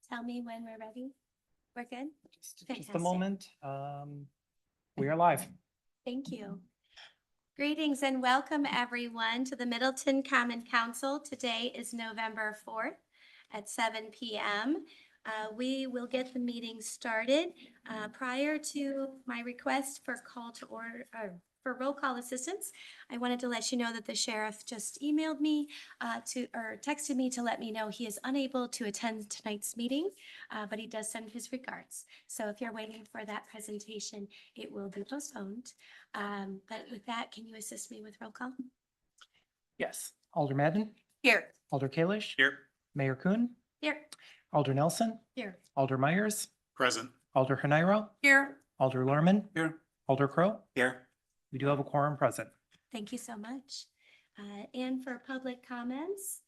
tell me when we're ready. We're good? Just Fantastic. a moment. We are live. Thank you. Greetings and welcome everyone to the Middleton Common Council. Today is November 4th at 7 p.m. We will get the meeting started. Prior to my request for call to order, for roll call assistance, I wanted to let you know that the sheriff just emailed me or texted me to let me know he is unable to attend tonight's meeting, but he does send his regards. So if you're waiting for that presentation, it will be postponed. But with that, can you assist me with roll call? Yes. Alder Madden, Here. Alder Kalish, Here. Mayor Kuhn, Here. Alder Nelson, Here. Alder Myers, Present. Alder Haniro, Here. Alder Lorman, Here. Alder Crow. Here. We do have a quorum present. Thank you so much. And for public comments,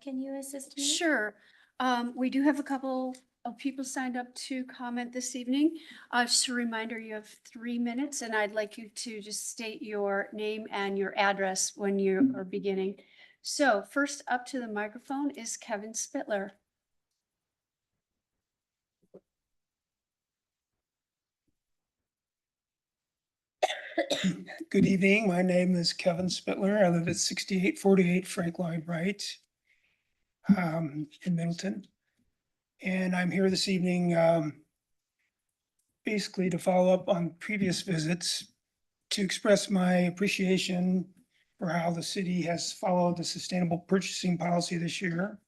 can you assist me? Sure. We do have a couple of people signed up to comment this evening. Just a reminder, you have 3 minutes and I'd like you to just state your name and your address when you are beginning. So first up to the microphone is Kevin Spittler. Good evening. My name is Kevin Spittler. I live at 6848 Frank Lloyd Wright in Middleton. And I'm here this evening basically to follow up on previous visits to express my appreciation for how the city has followed the sustainable purchasing policy this year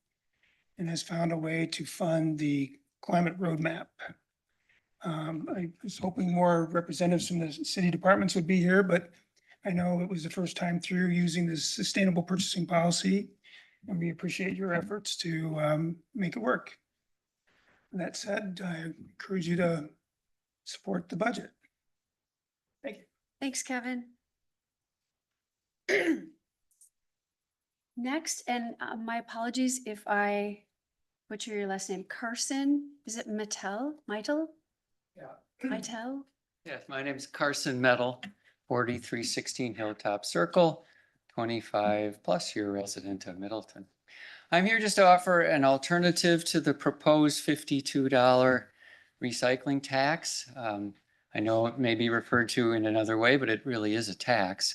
and has found a way to fund the climate roadmap. I was hoping more representatives from the city departments would be here, but I know it was the first time through using this sustainable purchasing policy, and we appreciate your efforts to make it work. That said, I encourage you to support the budget. Thank you. Thanks, Kevin. Next, and my apologies if I butcher your last name, Carson, is it Mattel? Yeah. Mattel? Yes, my name is Carson Metal, 4316 Hilltop Circle, 25+ year resident of Middleton. I'm here just to offer an alternative to the proposed $52 recycling tax. I know it may be referred to in another way, but it really is a tax.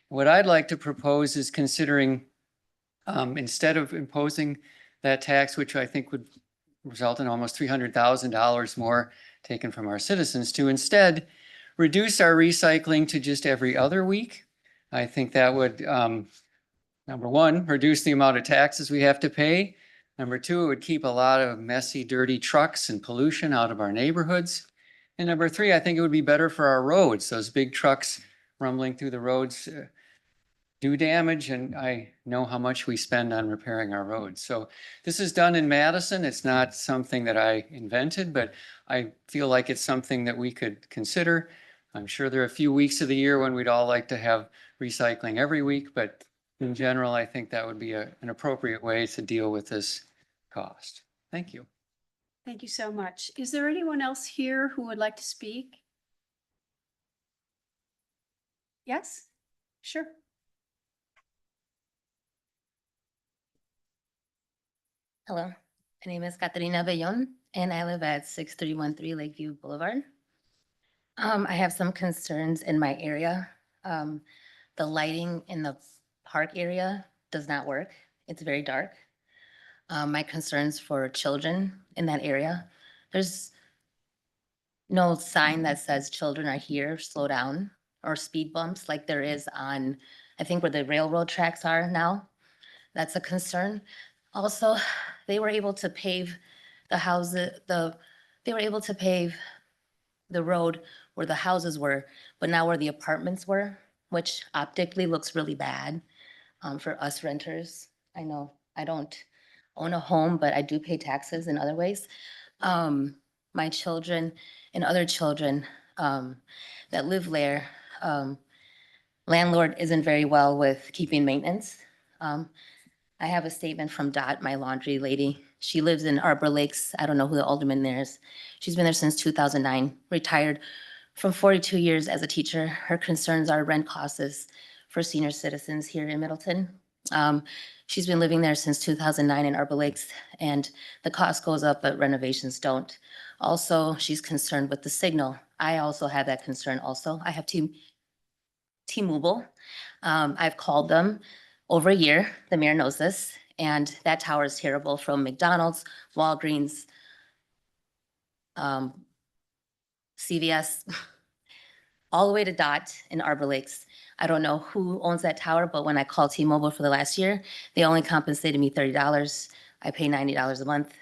What I'd like to propose is considering, instead of imposing that tax, which I think would result in almost $300,000 more taken from our citizens, to instead reduce our recycling to just every other week. I think that would, number one, reduce the amount of taxes we have to pay. Number two, it would keep a lot of messy, dirty trucks and pollution out of our neighborhoods. And number three, I think it would be better for our roads. Those big trucks rumbling through the roads do damage, and I know how much we spend on repairing our roads. So this is done in Madison. It's not something that I invented, but I feel like it's something that we could consider. I'm sure there are a few weeks of the year when we'd all like to have recycling every week, but in general, I think that would be an appropriate way to deal with this cost. Thank you. Thank you so much. Is there anyone else here who would like to speak? Yes, sure. Hello, my name is Caterina Bellon and I live at 6313 Lakeview Boulevard. I have some concerns in my area. The lighting in the park area does not work. It's very dark. My concerns for children in that area. There's no sign that says children are here, slow down, or speed bumps like there is on, I think where the railroad tracks are now. That's a concern. Also, they were able to pave the houses, they were able to pave the road where the houses were, but now where the apartments were, which optically looks really bad for us renters. I know I don't own a home, but I do pay taxes in other ways. My children and other children that live there, landlord isn't very well with keeping maintenance. I have a statement from Dot, my laundry lady. She lives in Arbor Lakes. I don't know who the alderman there is. She's been there since 2009, retired from 42 years as a teacher. Her concerns are rent costs for senior citizens here in Middleton. She's been living there since 2009 in Arbor Lakes, and the cost goes up, but renovations don't. Also, she's concerned with the signal. I also have that concern also. I have T-Mobile. I've called them over a year. The mayor knows this, and that tower is terrible from McDonald's, Walgreens, CVS, all the way to Dot in Arbor Lakes. I don't know who owns that tower, but when I called T-Mobile for the last year, they only compensated me $30. I pay $90 a month.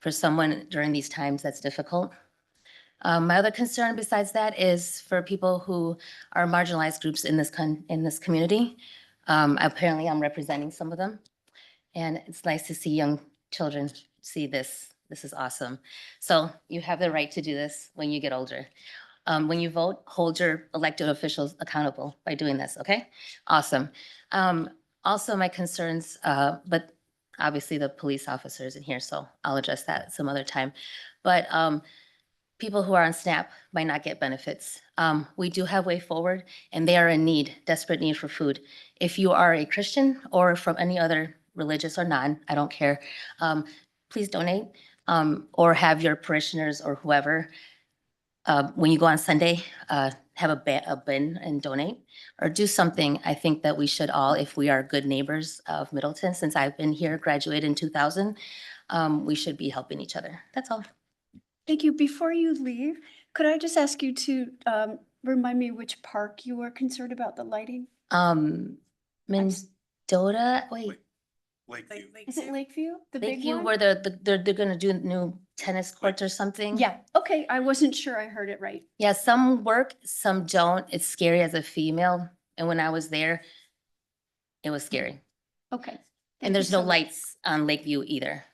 For someone during these times, that's difficult. My other concern besides that is for people who are marginalized groups in this community. Apparently, I'm representing some of them, and it's nice to see young children see this. This is awesome. So you have the right to do this when you get older. When you vote, hold your elected officials accountable by doing this, okay? Awesome. Also, my concerns, but obviously the police officers in here, so I'll address that some other time. But people who are on SNAP might not get benefits. We do have Way Forward, and they are in need, desperate need for food. If you are a Christian or from any other religious or non, I don't care, please donate, or have your parishioners or whoever, when you go on Sunday, have a bin and donate, or do something. I think that we should all, if we are good neighbors of Middleton, since I've been here, graduated in 2000, we should be helping each other. That's all. Thank you. Before you leave, could I just ask you to remind me which park you were concerned about the lighting? Mendota, wait, Is it Lakeview, the big Lakeview, one? where they're gonna do new tennis courts or something? Yeah, okay, I wasn't sure I heard it right. Yeah, some work, some don't. It's scary as a female, and when I was there, it was scary. Okay. Thank you And there's so no much. lights on Lakeview either.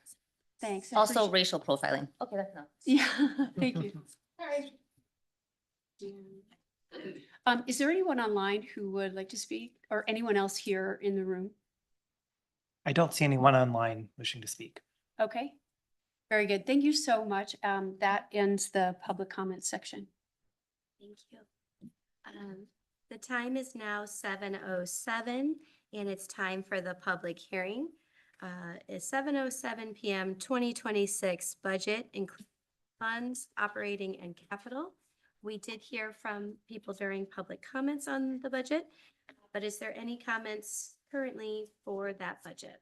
Thanks. I Also appreciate- racial profiling. Okay, that's enough. Yeah, thank you. Is there anyone online who would like to speak, or anyone else here in the room? I don't see anyone online wishing to speak. Okay, very good. Thank you so much. That ends the public comment section. Thank you. The time is now 7:07, and it's time for the public hearing. It's 7:07 PM, 2026 budget, including funds, operating, and capital. We did hear from people during public comments on the budget, but is there any comments currently for that budget?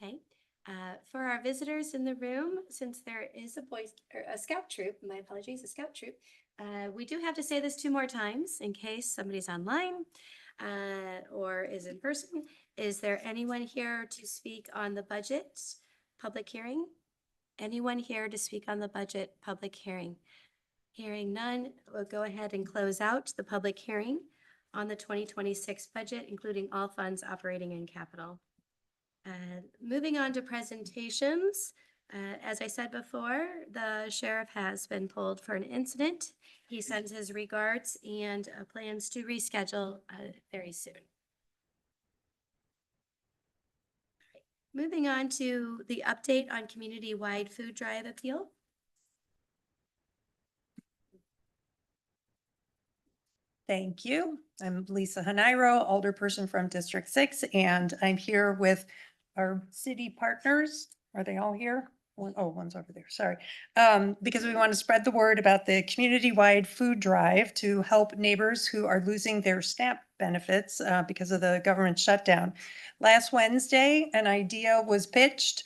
Okay, for our visitors in the room, since there is a scout troop, my apologies, a scout troop, we do have to say this 2 more times in case somebody's online or is in person. Is there anyone here to speak on the budget public hearing? Anyone here to speak on the budget public hearing? Hearing none, we'll go ahead and close out the public hearing on the 2026 budget, including all funds, operating, and capital. Moving on to presentations, as I said before, the sheriff has been pulled for an incident. He sends his regards and plans to reschedule very soon. Moving on to the update on community-wide food drive appeal. Thank you. I'm Lisa Hanairo, alderperson from District 6, and I'm here with our city partners. Are they all here? One's over there, sorry. Because we want to spread the word about the community-wide food drive to help neighbors who are losing their SNAP benefits because of the government shutdown. Last Wednesday, an idea was pitched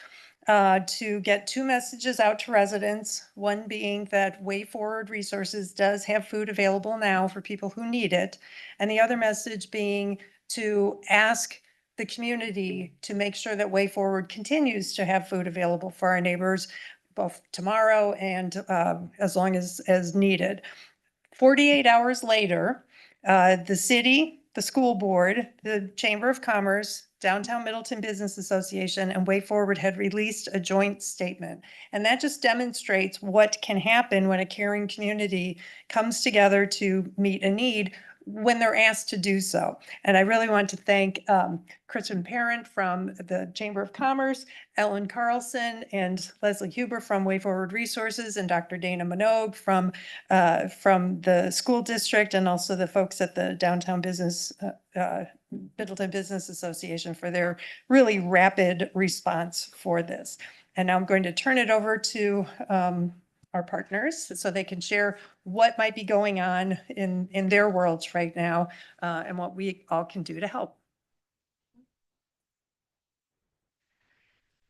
to get 2 messages out to residents, one being that Way Forward Resources does have food available now for people who need it, and the other message being to ask the community to make sure that Way Forward continues to have food available for our neighbors both tomorrow and as long as needed. 48 hours later, the city, the school board, the Chamber of Commerce, Downtown Middleton Business Association, and Way Forward had released a joint statement. And that just demonstrates what can happen when a caring community comes together to meet a need when they're asked to do so. And I really want to thank Kristen Parent from the Chamber of Commerce, Ellen Carlson and Leslie Huber from Way Forward Resources, and Dr. Dana Minogue from the school district, and also the folks at the Downtown Business Middleton Business Association for their really rapid response for this. And now I'm going to turn it over to our partners so they can share what might be going on in their worlds right now and what we all can do to help.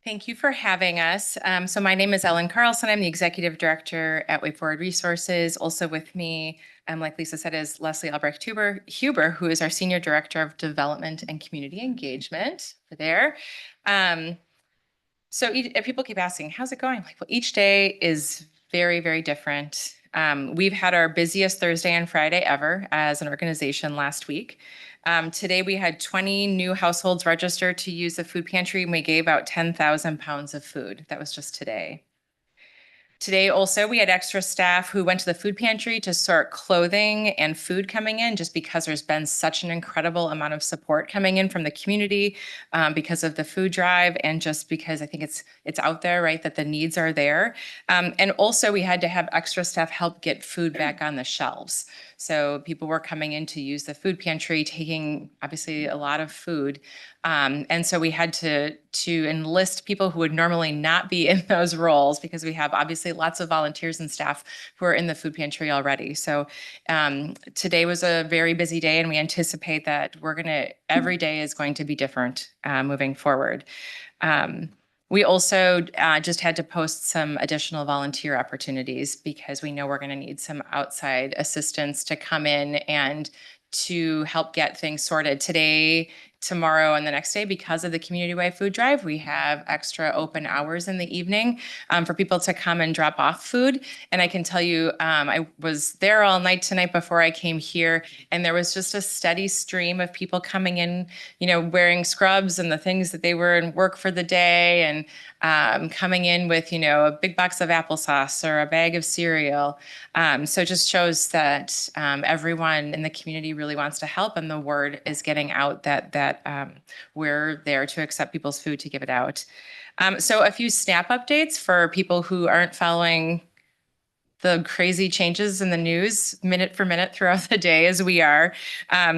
Thank you for having us. So my name is Ellen Carlson. I'm the Executive Director at Way Forward Resources. Also with me, like Lisa said, is Leslie Albrecht Huber, who is our Senior Director of Development and Community Engagement over there. So people keep asking, how's it going? Like, well, each day is very, very different. We've had our busiest Thursday and Friday ever as an organization last week. Today we had 20 new households register to use the food pantry, and we gave out 10,000 pounds of food. That was just today. Today also, we had extra staff who went to the food pantry to sort clothing and food coming in, just because there's been such an incredible amount of support coming in from the community because of the food drive, and just because I think it's out there, right, that the needs are there. And also we had to have extra staff help get food back on the shelves. So people were coming in to use the food pantry, taking obviously a lot of food. And so we had to enlist people who would normally not be in those roles, because we have obviously lots of volunteers and staff who are in the food pantry already. So today was a very busy day, and we anticipate that every day is going to be different moving forward. We also just had to post some additional volunteer opportunities, because we know we're going to need some outside assistance to come in and to help get things sorted. Today, tomorrow, and the next day, because of the community-wide food drive, we have extra open hours in the evening for people to come and drop off food. And I can tell you, I was there all night tonight before I came here, and there was just a steady stream of people coming in, wearing scrubs and the things that they were in work for the day, and coming in with, a big box of applesauce or a bag of cereal. So it just shows that everyone in the community really wants to help, and the word is getting out that we're there to accept people's food, to give it out. So a few SNAP updates for people who aren't following the crazy changes in the news minute for minute throughout the day as we are.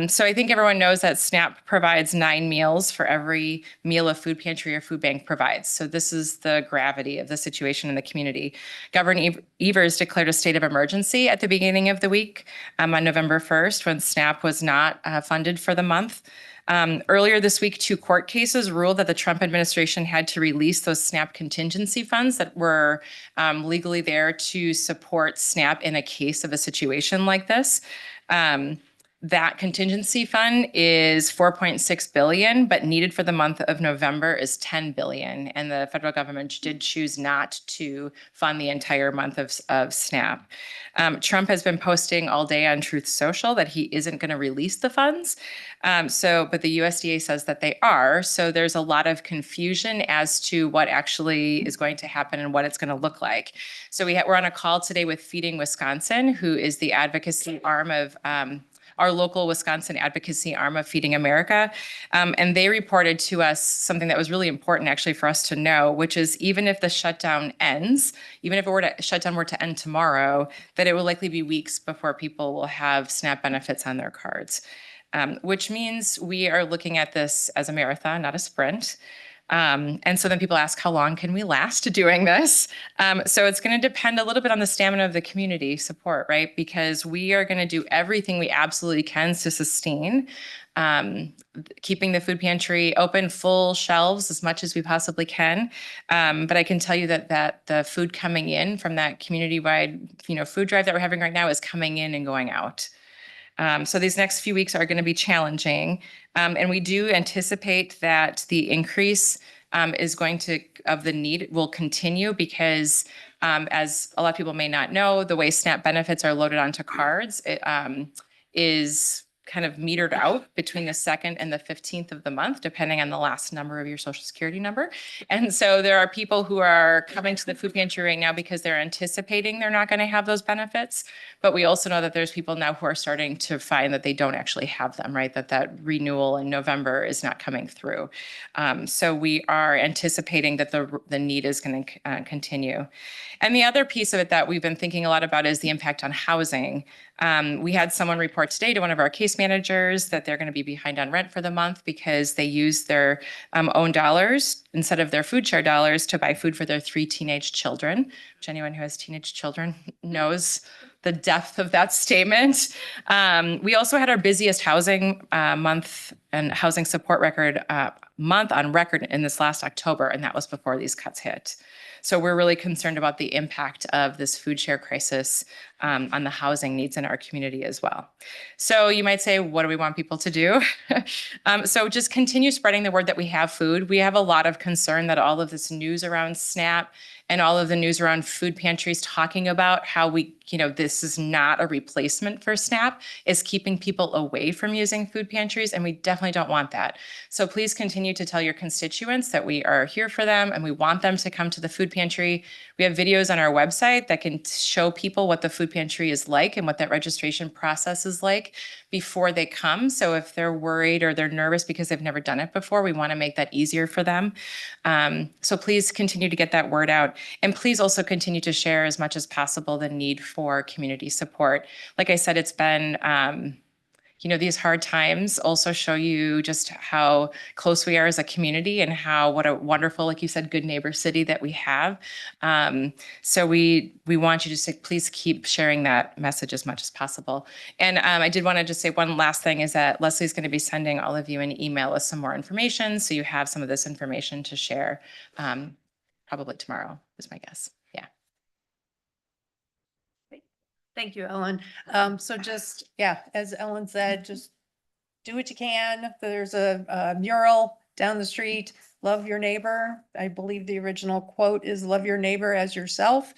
So I think everyone knows that SNAP provides 9 meals for every meal a food pantry or food bank provides. So this is the gravity of the situation in the community. Governor Evers declared a state of emergency at the beginning of the week on November 1st, when SNAP was not funded for the month. Earlier this week, 2 court cases ruled that the Trump administration had to release those SNAP contingency funds that were legally there to support SNAP in a case of a situation like this. That contingency fund is $4.6 billion, but needed for the month of November is $10 billion. And the federal government did choose not to fund the entire month of SNAP. Trump has been posting all day on Truth Social that he isn't going to release the funds. But the USDA says that they are. So there's a lot of confusion as to what actually is going to happen and what it's going to look like. So we're on a call today with Feeding Wisconsin, who is the advocacy arm of our local Wisconsin advocacy arm of Feeding America. And they reported to us something that was really important actually for us to know, which is even if the shutdown ends, even if shutdown were to end tomorrow, that it will likely be weeks before people will have SNAP benefits on their cards. Which means we are looking at this as a marathon, not a sprint. And so then people ask, how long can we last doing this? So it's going to depend a little bit on the stamina of the community support, right? Because we are going to do everything we absolutely can to sustain keeping the food pantry open, full shelves as much as we possibly can. But I can tell you that the food coming in from that community-wide, food drive that we're having right now is coming in and going out. So these next few weeks are going to be challenging. And we do anticipate that the increase of the need will continue, because as a lot of people may not know, the way SNAP benefits are loaded onto cards is kind of metered out between the 2nd and the 15th of the month, depending on the last number of your social security number. And so there are people who are coming to the food pantry right now because they're anticipating they're not going to have those benefits. But we also know that there's people now who are starting to find that they don't actually have them, right? That renewal in November is not coming through. So we are anticipating that the need is going to continue. And the other piece of it that we've been thinking a lot about is the impact on housing. We had someone report today to one of our case managers that they're going to be behind on rent for the month because they use their own dollars instead of their food share dollars to buy food for their 3 teenage children, which anyone who has teenage children knows the depth of that statement. We also had our busiest housing month and housing support record month on record in this last October, and that was before these cuts hit. So we're really concerned about the impact of this food share crisis on the housing needs in our community as well. So you might say, what do we want people to do? So just continue spreading the word that we have food. We have a lot of concern that all of this news around SNAP and all of the news around food pantries talking about how this is not a replacement for SNAP is keeping people away from using food pantries, and we definitely don't want that. So please continue to tell your constituents that we are here for them and we want them to come to the food pantry. We have videos on our website that can show people what the food pantry is like and what that registration process is like before they come. So if they're worried or they're nervous because they've never done it before, we want to make that easier for them. So please continue to get that word out. And please also continue to share as much as possible the need for community support. Like I said, it's been, these hard times also show you just how close we are as a community and what a wonderful, like you said, good neighbor city that we have. So we want you to say, please keep sharing that message as much as possible. And I did want to just say one last thing is that Leslie's going to be sending all of you an email with some more information. So you have some of this information to share probably tomorrow is my guess. Yeah. Thank you, Ellen. So just, as Ellen said, just do what you can. There's a mural down the street, love your neighbor. I believe the original quote is love your neighbor as yourself.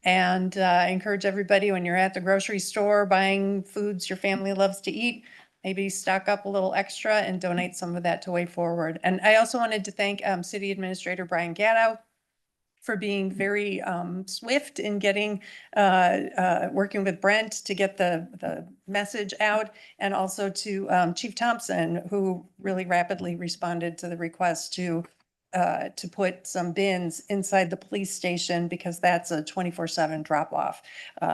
And I encourage everybody when you're at the grocery store buying foods your family loves to eat, maybe stock up a little extra and donate some of that to Way Forward. And I also wanted to thank City Administrator Brian Gatto for being very swift in getting, working with Brent to get the message out, and also to Chief Thompson, who really rapidly responded to the request to put some bins inside the police station because that's a 24/7 drop off.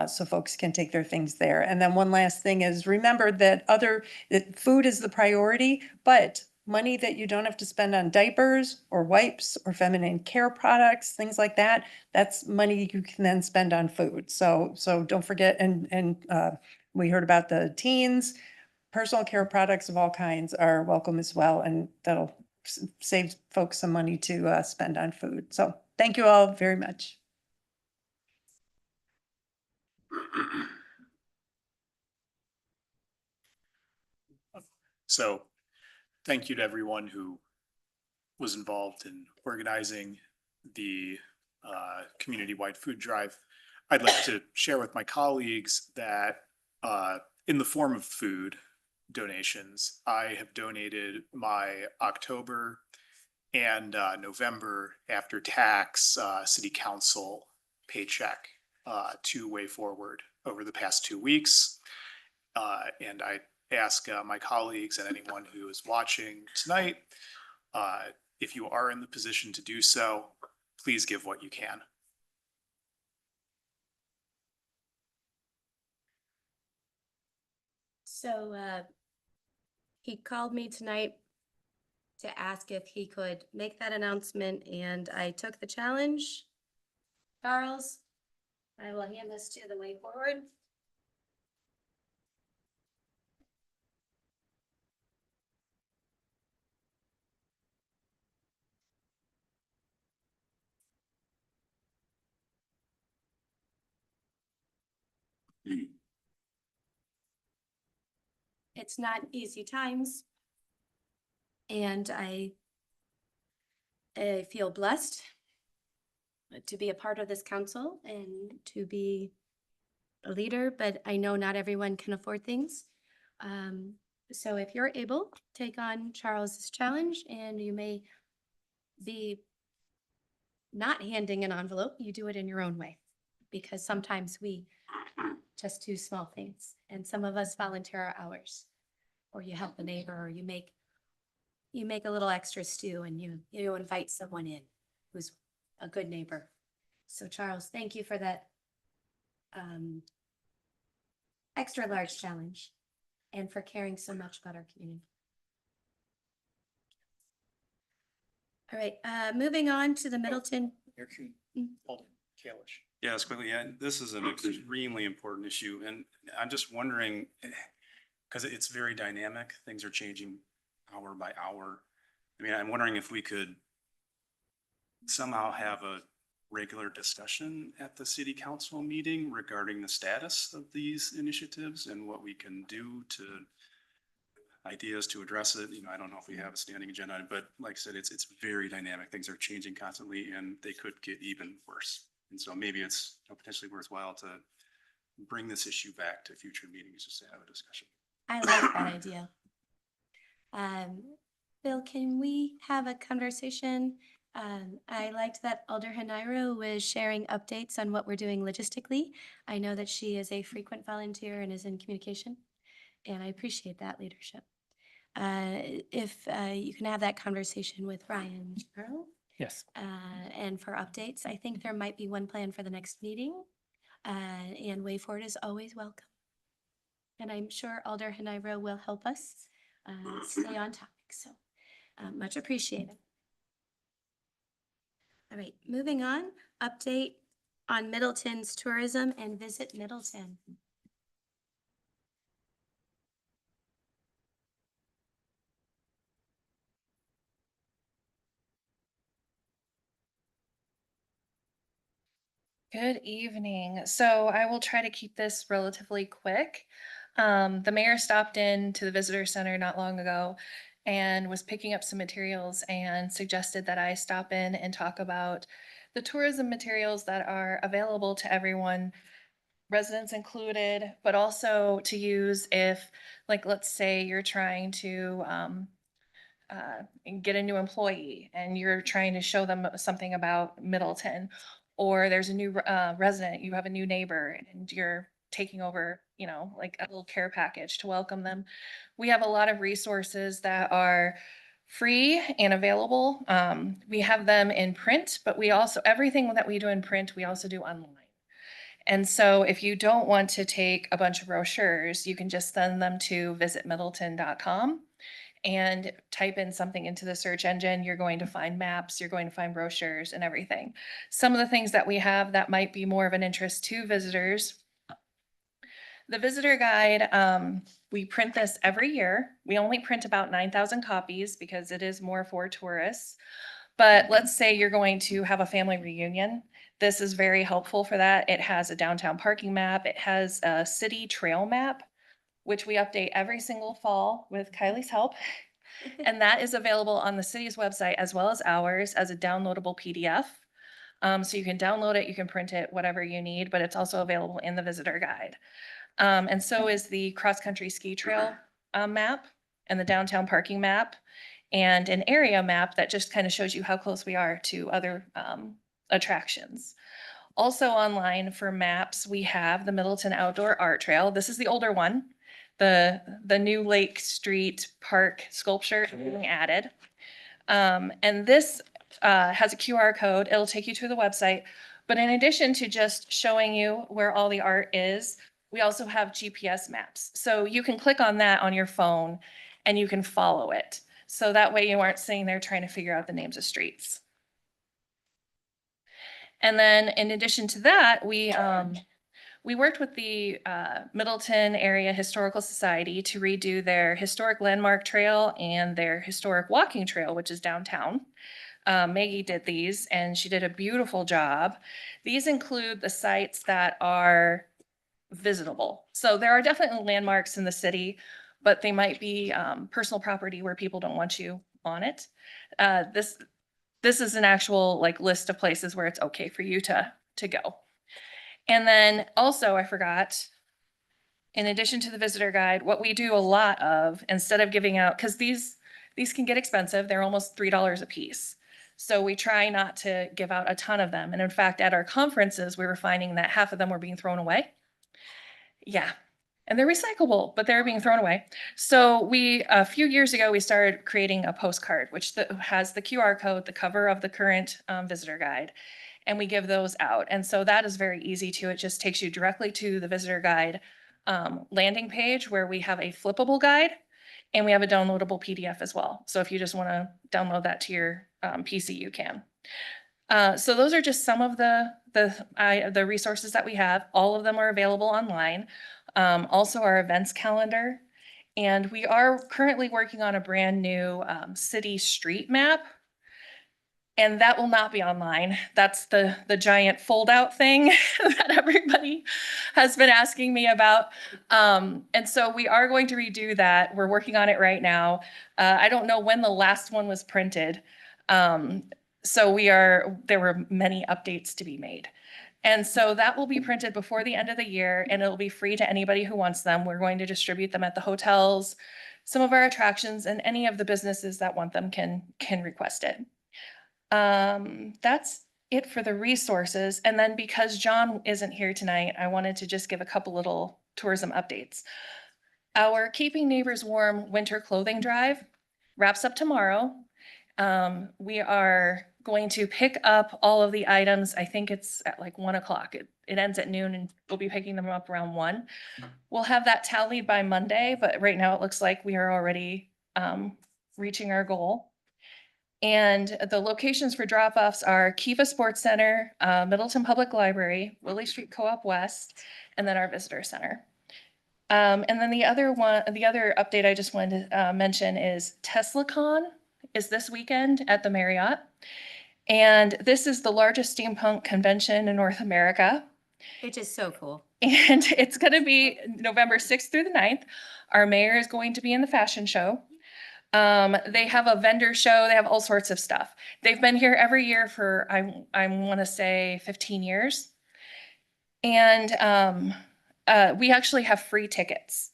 So folks can take their things there. And then one last thing is remember that that food is the priority, but money that you don't have to spend on diapers or wipes or feminine care products, things like that, that's money you can then spend on food. So don't forget, and we heard about the teens, personal care products of all kinds are welcome as well, and that'll save folks some money to spend on food. So thank you all very much. So thank you to everyone who was involved in organizing the community-wide food drive. I'd like to share with my colleagues that in the form of food donations, I have donated my October and November after tax city council paycheck to Way Forward over the past 2 weeks. And I ask my colleagues and anyone who is watching tonight, if you are in the position to do so, please give what you can. So he called me tonight to ask if he could make that announcement, and I took the challenge. Charles, I will hand this to the Way Forward. It's not easy times. And I feel blessed to be a part of this council and to be a leader, but I know not everyone can afford things. So if you're able, take on Charles's challenge, and you may be not handing an envelope, you do it in your own way. Because sometimes we just do small things, and some of us volunteer our hours. Or you help a neighbor, or you make a little extra stew, and you invite someone in who's a good neighbor. So Charles, thank you for that extra large challenge and for caring so much about our community. All right, moving on to the Middleton. Alder Kalish. Yes, quickly, yeah, this is an extremely important issue, and I'm just wondering, because it's very dynamic, things are changing hour by hour. I mean, I'm wondering if we could somehow have a regular discussion at the city council meeting regarding the status of these initiatives and what we can do to ideas to address it. You know, I don't know if we have a standing agenda, item, but like I said, it's very dynamic. Things are changing constantly and they could get even worse. And so maybe it's potentially worthwhile to bring this issue back to future meetings just to have a discussion. I like that idea. Bill, can we have a conversation? I liked that Alder Hanairo was sharing updates on what we're doing logistically. I know that she is a frequent volunteer and is in communication, and I appreciate that leadership. If you can have that conversation with Ryan Charles, Yes. and for updates, I think there might be one plan for the next meeting, and way forward is always welcome. And I'm sure Alder Hanairo will help us stay on topic, so much appreciated. All right, moving on, update on Middleton's tourism and Visit Middleton. Good evening. So I will try to keep this relatively quick. The mayor stopped in to the visitor center not long ago and was picking up some materials and suggested that I stop in and talk about the tourism materials that are available to everyone, residents included, but also to use if, like, let's say you're trying to and get a new employee and you're trying to show them something about Middleton, or there's a new resident, you have a new neighbor and you're taking over, you know, like a little care package to welcome them. We have a lot of resources that are free and available. We have them in print, but we also, everything that we do in print, we also do online. And so if you don't want to take a bunch of brochures, you can just send them to visitmiddleton.com and type in something into the search engine. You're going to find maps, you're going to find brochures and everything. Some of the things that we have that might be more of an interest to visitors. The visitor guide, we print this every year. We only print about 9,000 copies because it is more for tourists. But let's say you're going to have a family reunion. This is very helpful for that. It has a downtown parking map. It has a city trail map, which we update every single fall with Kylie's help. And that is available on the city's website as well as ours as a downloadable PDF. So you can download it, you can print it, whatever you need, but it's also available in the visitor guide. And so is the cross-country ski trail map and the downtown parking map and an area map that just kind of shows you how close we are to other attractions. Also online for maps, we have the Middleton Outdoor Art Trail. This is the older one. The new Lake Street Park sculpture is being added. And this has a QR code. It'll take you to the website. But in addition to just showing you where all the art is, we also have GPS maps. So you can click on that on your phone and you can follow it. So that way you aren't sitting there trying to figure out the names of streets. And then in addition to that, we worked with the Middleton Area Historical Society to redo their historic landmark trail and their historic walking trail, which is downtown. Maggie did these and she did a beautiful job. These include the sites that are visitable. So there are definitely landmarks in the city, but they might be personal property where people don't want you on it. This is an actual like list of places where it's okay for you to go. And then also I forgot, In addition to the visitor guide, what we do a lot of, instead of giving out, because these can get expensive, they're almost $3 a piece. So we try not to give out a ton of them. And in fact, at our conferences, we were finding that half of them were being thrown away. Yeah. And they're recyclable, but they're being thrown away. So a few years ago, we started creating a postcard, which has the QR code, the cover of the current visitor guide, and we give those out. And so that is very easy too. It just takes you directly to the visitor guide landing page where we have a flippable guide and we have a downloadable PDF as well. So if you just want to download that to your PC, you can. So those are just some of the resources that we have. All of them are available online. Also our events calendar. And we are currently working on a brand new city street map. And that will not be online. That's the giant fold out thing that everybody has been asking me about. And so we are going to redo that. We're working on it right now. I don't know when the last one was printed. So there were many updates to be made. And so that will be printed before the end of the year and it'll be free to anybody who wants them. We're going to distribute them at the hotels, some of our attractions, and any of the businesses that want them can request it. That's it for the resources. And then because John isn't here tonight, I wanted to just give a couple little tourism updates. Our Keeping Neighbors Warm winter clothing drive wraps up tomorrow. We are going to pick up all of the items. I think it's at like 1 o'clock. It ends at noon and we'll be picking them up around 1. We'll have that tallied by Monday, but right now it looks like we are already reaching our goal. And the locations for drop-offs are Kiva Sports Center, Middleton Public Library, Willie Street Co-op West, and then our visitor center. And then the other update I just wanted to mention is TeslaCon is this weekend at the Marriott. And this is the largest steampunk convention in North America. Which is so cool. And it's going to be November 6th through the 9th. Our mayor is going to be in the fashion show. They have a vendor show. They have all sorts of stuff. They've been here every year for, I want to say 15 years. And we actually have free tickets.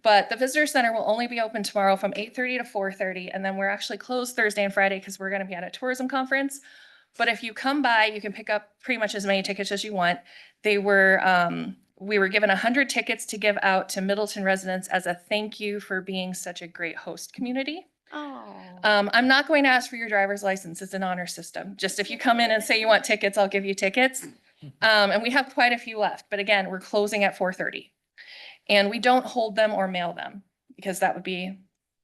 But the visitor center will only be open tomorrow from 8:30 to 4:30. And then we're actually closed Thursday and Friday because we're going to be at a tourism conference. But if you come by, you can pick up pretty much as many tickets as you want. We were given 100 tickets to give out to Middleton residents as a thank you for being such a great host community. Oh. I'm not going to ask for your driver's license. It's an honor system. Just if you come in and say you want tickets, I'll give you tickets. And we have quite a few left. But again, we're closing at 4:30. And we don't hold them or mail them because that would be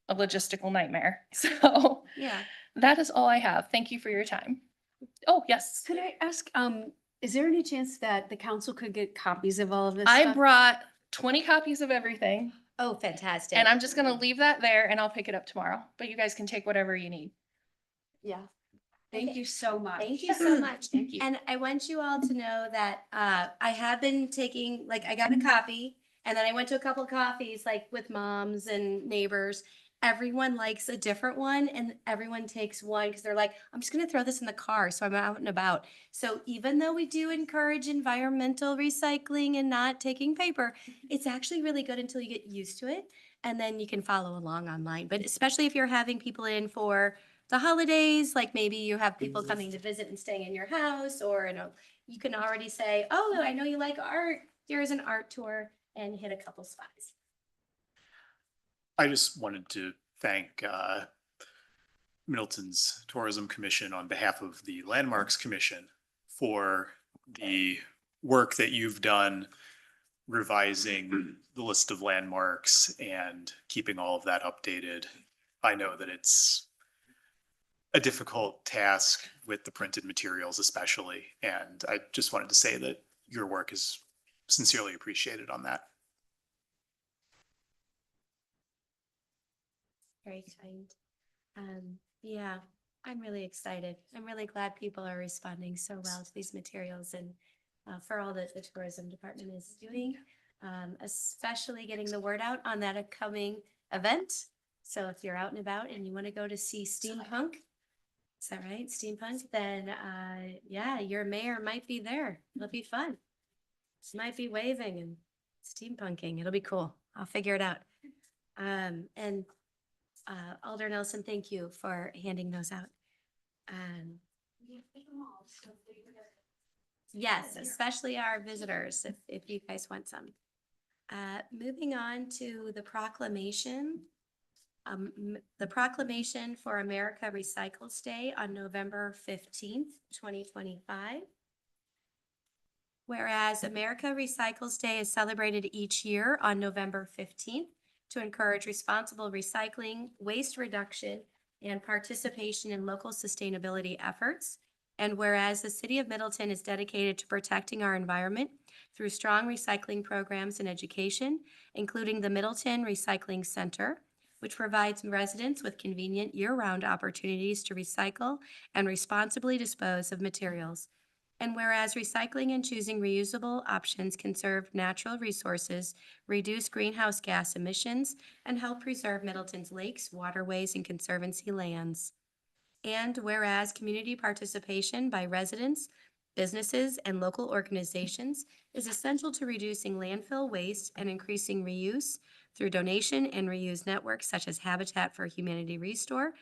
a logistical nightmare. So Yeah. that is all I have. Thank you for your time. Oh, yes. Could I ask, is there any chance that the council could get copies of all of this I stuff? brought 20 copies of everything. Oh, fantastic. And I'm just going to leave that there and I'll pick it up tomorrow. But you guys can take whatever you need. Yeah. Thank you so much. Thank you so much. Thank you. And I want you all to know that I have been taking, like, I got a coffee and then I went to a couple coffees, like with moms and neighbors. Everyone likes a different one and everyone takes one because they're like, I'm just going to throw this in the car so I'm out and about. So even though we do encourage environmental recycling and not taking paper, it's actually really good until you get used to it. And then you can follow along online. But especially if you're having people in for the holidays, like maybe you have people coming to visit and staying in your house, or you can already say, oh, I know you like art. Here's an art tour and hit a couple spots. I just wanted to thank Middleton's Tourism Commission on behalf of the Landmarks Commission for the work that you've done revising the list of landmarks and keeping all of that updated. I know that it's a difficult task with the printed materials especially, and I just wanted to say that your work is sincerely appreciated on that. Very kind. Yeah, I'm really excited. I'm really glad people are responding so well to these materials and for all that the tourism department is doing, especially getting the word out on that upcoming event. So if you're out and about and you want to go to see steampunk, is that right? Steampunk, then yeah, your mayor might be there. It'll be fun. She might be waving and Steampunking. It'll be cool. I'll figure it out. And Alder Nelson, thank you for handing those out. Yes, especially our visitors, if you guys want some. Moving on to the proclamation. The proclamation for America Recycles Day on November 15th, 2025. Whereas America Recycles Day is celebrated each year on November 15th to encourage responsible recycling, waste reduction, and participation in local sustainability efforts. And whereas the City of Middleton is dedicated to protecting our environment through strong recycling programs and education, including the Middleton Recycling Center, which provides residents with convenient year-round opportunities to recycle and responsibly dispose of materials. And whereas recycling and choosing reusable options conserve natural resources, reduce greenhouse gas emissions, and help preserve Middleton's lakes, waterways, and conservancy lands. And whereas community participation by residents, businesses, and local organizations is essential to reducing landfill waste and increasing reuse through donation and reuse networks such as Habitat for Humanity Restore,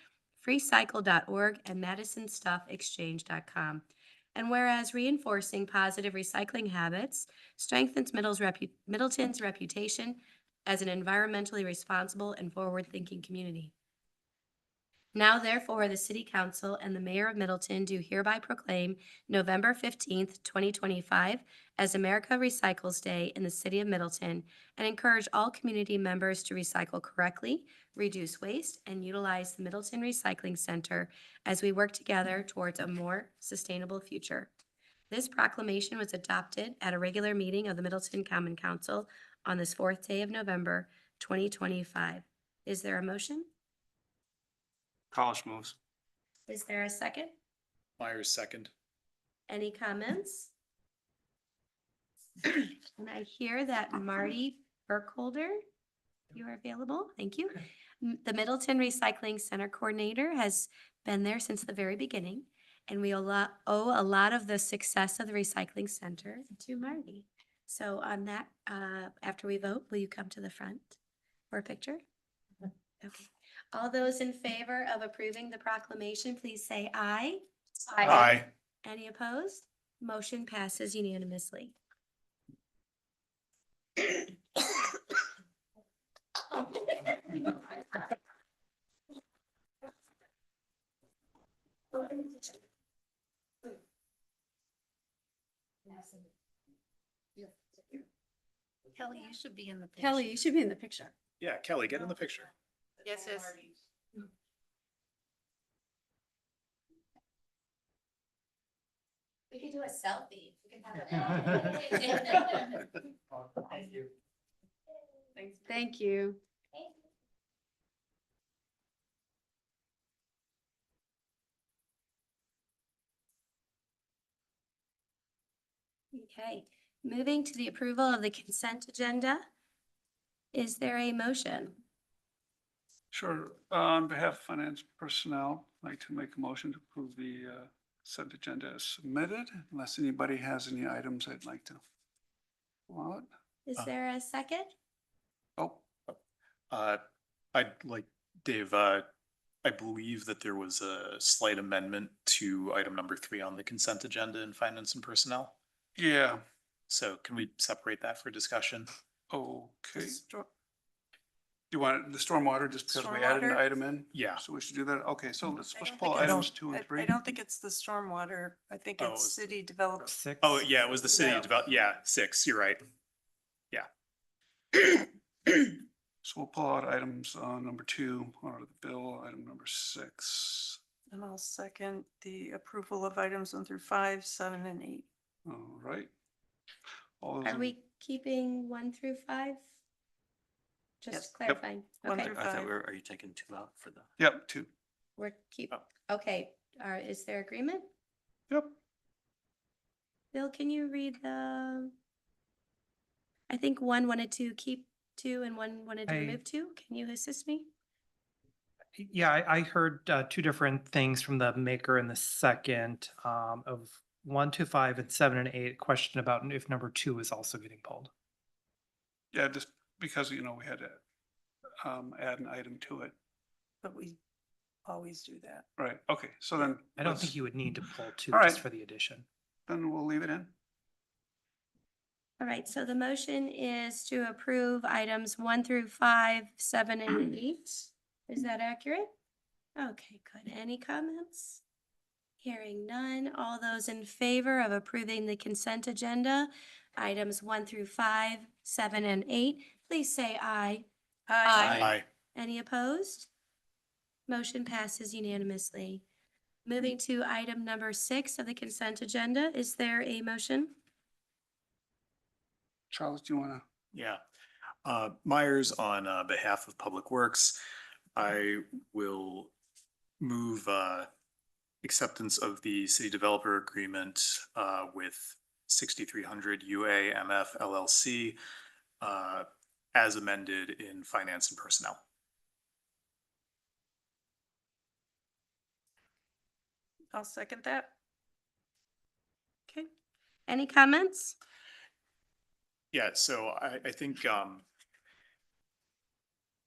freecycle.org, and MadisonStuffExchange.com. And whereas reinforcing positive recycling habits strengthens Middleton's reputation as an environmentally responsible and forward-thinking community. Now therefore, the City Council and the Mayor of Middleton do hereby proclaim November 15th, 2025 as America Recycles Day in the City of Middleton and encourage all community members to recycle correctly, reduce waste, and utilize the Middleton Recycling Center as we work together towards a more sustainable future. This proclamation was adopted at a regular meeting of the Middleton Common Council on this 4th day of November, 2025. Is there a motion? College moves. Is there a second? Myers second. Any comments? And I hear that Marty Burkholder, you are available. Thank you. The Middleton Recycling Center Coordinator has been there since the very beginning, and we owe a lot of the success of the recycling center to Marty. So on that, after we vote, will you come to the front for a picture? Okay. All those in favor of approving the proclamation, please say aye. Aye. Any opposed? Motion passes unanimously. Kelly, you should be in the picture. Kelly, you should be in the picture. Yeah, Kelly, get in the picture. Yes, yes. We could do a selfie. Thank you. Okay, moving to the approval of the consent agenda. Is there a motion? Sure. On behalf of finance personnel, I'd like to make a motion to approve the consent agenda as submitted, unless anybody has any items I'd like to pull out. Is there a second? Oh, I'd like, Dave, I believe that there was a slight amendment to item number 3 on the consent agenda in finance and personnel. yeah, So can we separate that for discussion? okay. You want the stormwater just because we added an Stormwater? item in? Yeah. So we should do that? Okay, so let's I don't pull think it's- items 2 and 3. I don't think it's the stormwater. I think Oh, it's it's- city developed. 6. Oh, yeah, it was the city Yeah. develop, yeah, 6, you're right. So we'll pull out items number 2 out of the bill, item number 6. And I'll second the approval of items 1 through 5, 7, and 8. All right. All those Are in- we keeping 1 through 5? Yes. Just clarifying. 1 Okay, through 5. Are you taking 2 out for the? Yep, 2. we're keep, Oh. okay, is there agreement? Yep. Bill, can you read the? I think 1 wanted to keep 2 and 1 wanted to I- remove 2. Can you assist me? Yeah, I heard 2 different things from the maker in the second of 1 to 5 and 7 and 8. Question about if number 2 is also getting pulled. Yeah, just because, we had to add an item to it. But we always do that. Right, okay, so then. I don't let's- think you would need to pull two All just right. for the addition. Then we'll leave it in. All right, so the motion is to approve items 1 through 5, 7, and 8. Is that accurate? Okay, good. Any comments? Hearing none. All those in favor of approving the consent agenda, items 1 through 5, 7, and 8, please say aye. Aye. Any opposed? Motion passes unanimously. Moving to item number 6 of the consent agenda, is there a motion? Charles, do you want to? Yeah. Myers, on behalf of Public Works, I will move acceptance of the city developer agreement with 6300 UAMF LLC as amended in Finance and Personnel. I'll second that. Okay. Any comments? Yeah, so I think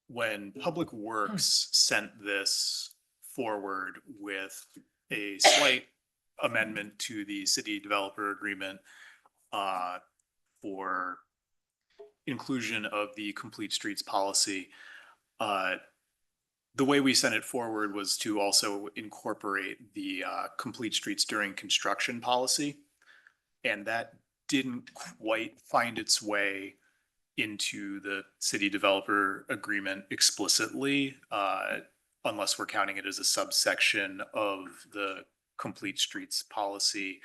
when Public Works sent this forward with a slight amendment to the city developer agreement for inclusion of the complete streets policy, the way we sent it forward was to also incorporate the complete streets during construction policy. And that didn't quite find its way into the city developer agreement explicitly, unless we're counting it as a subsection of the complete streets policy.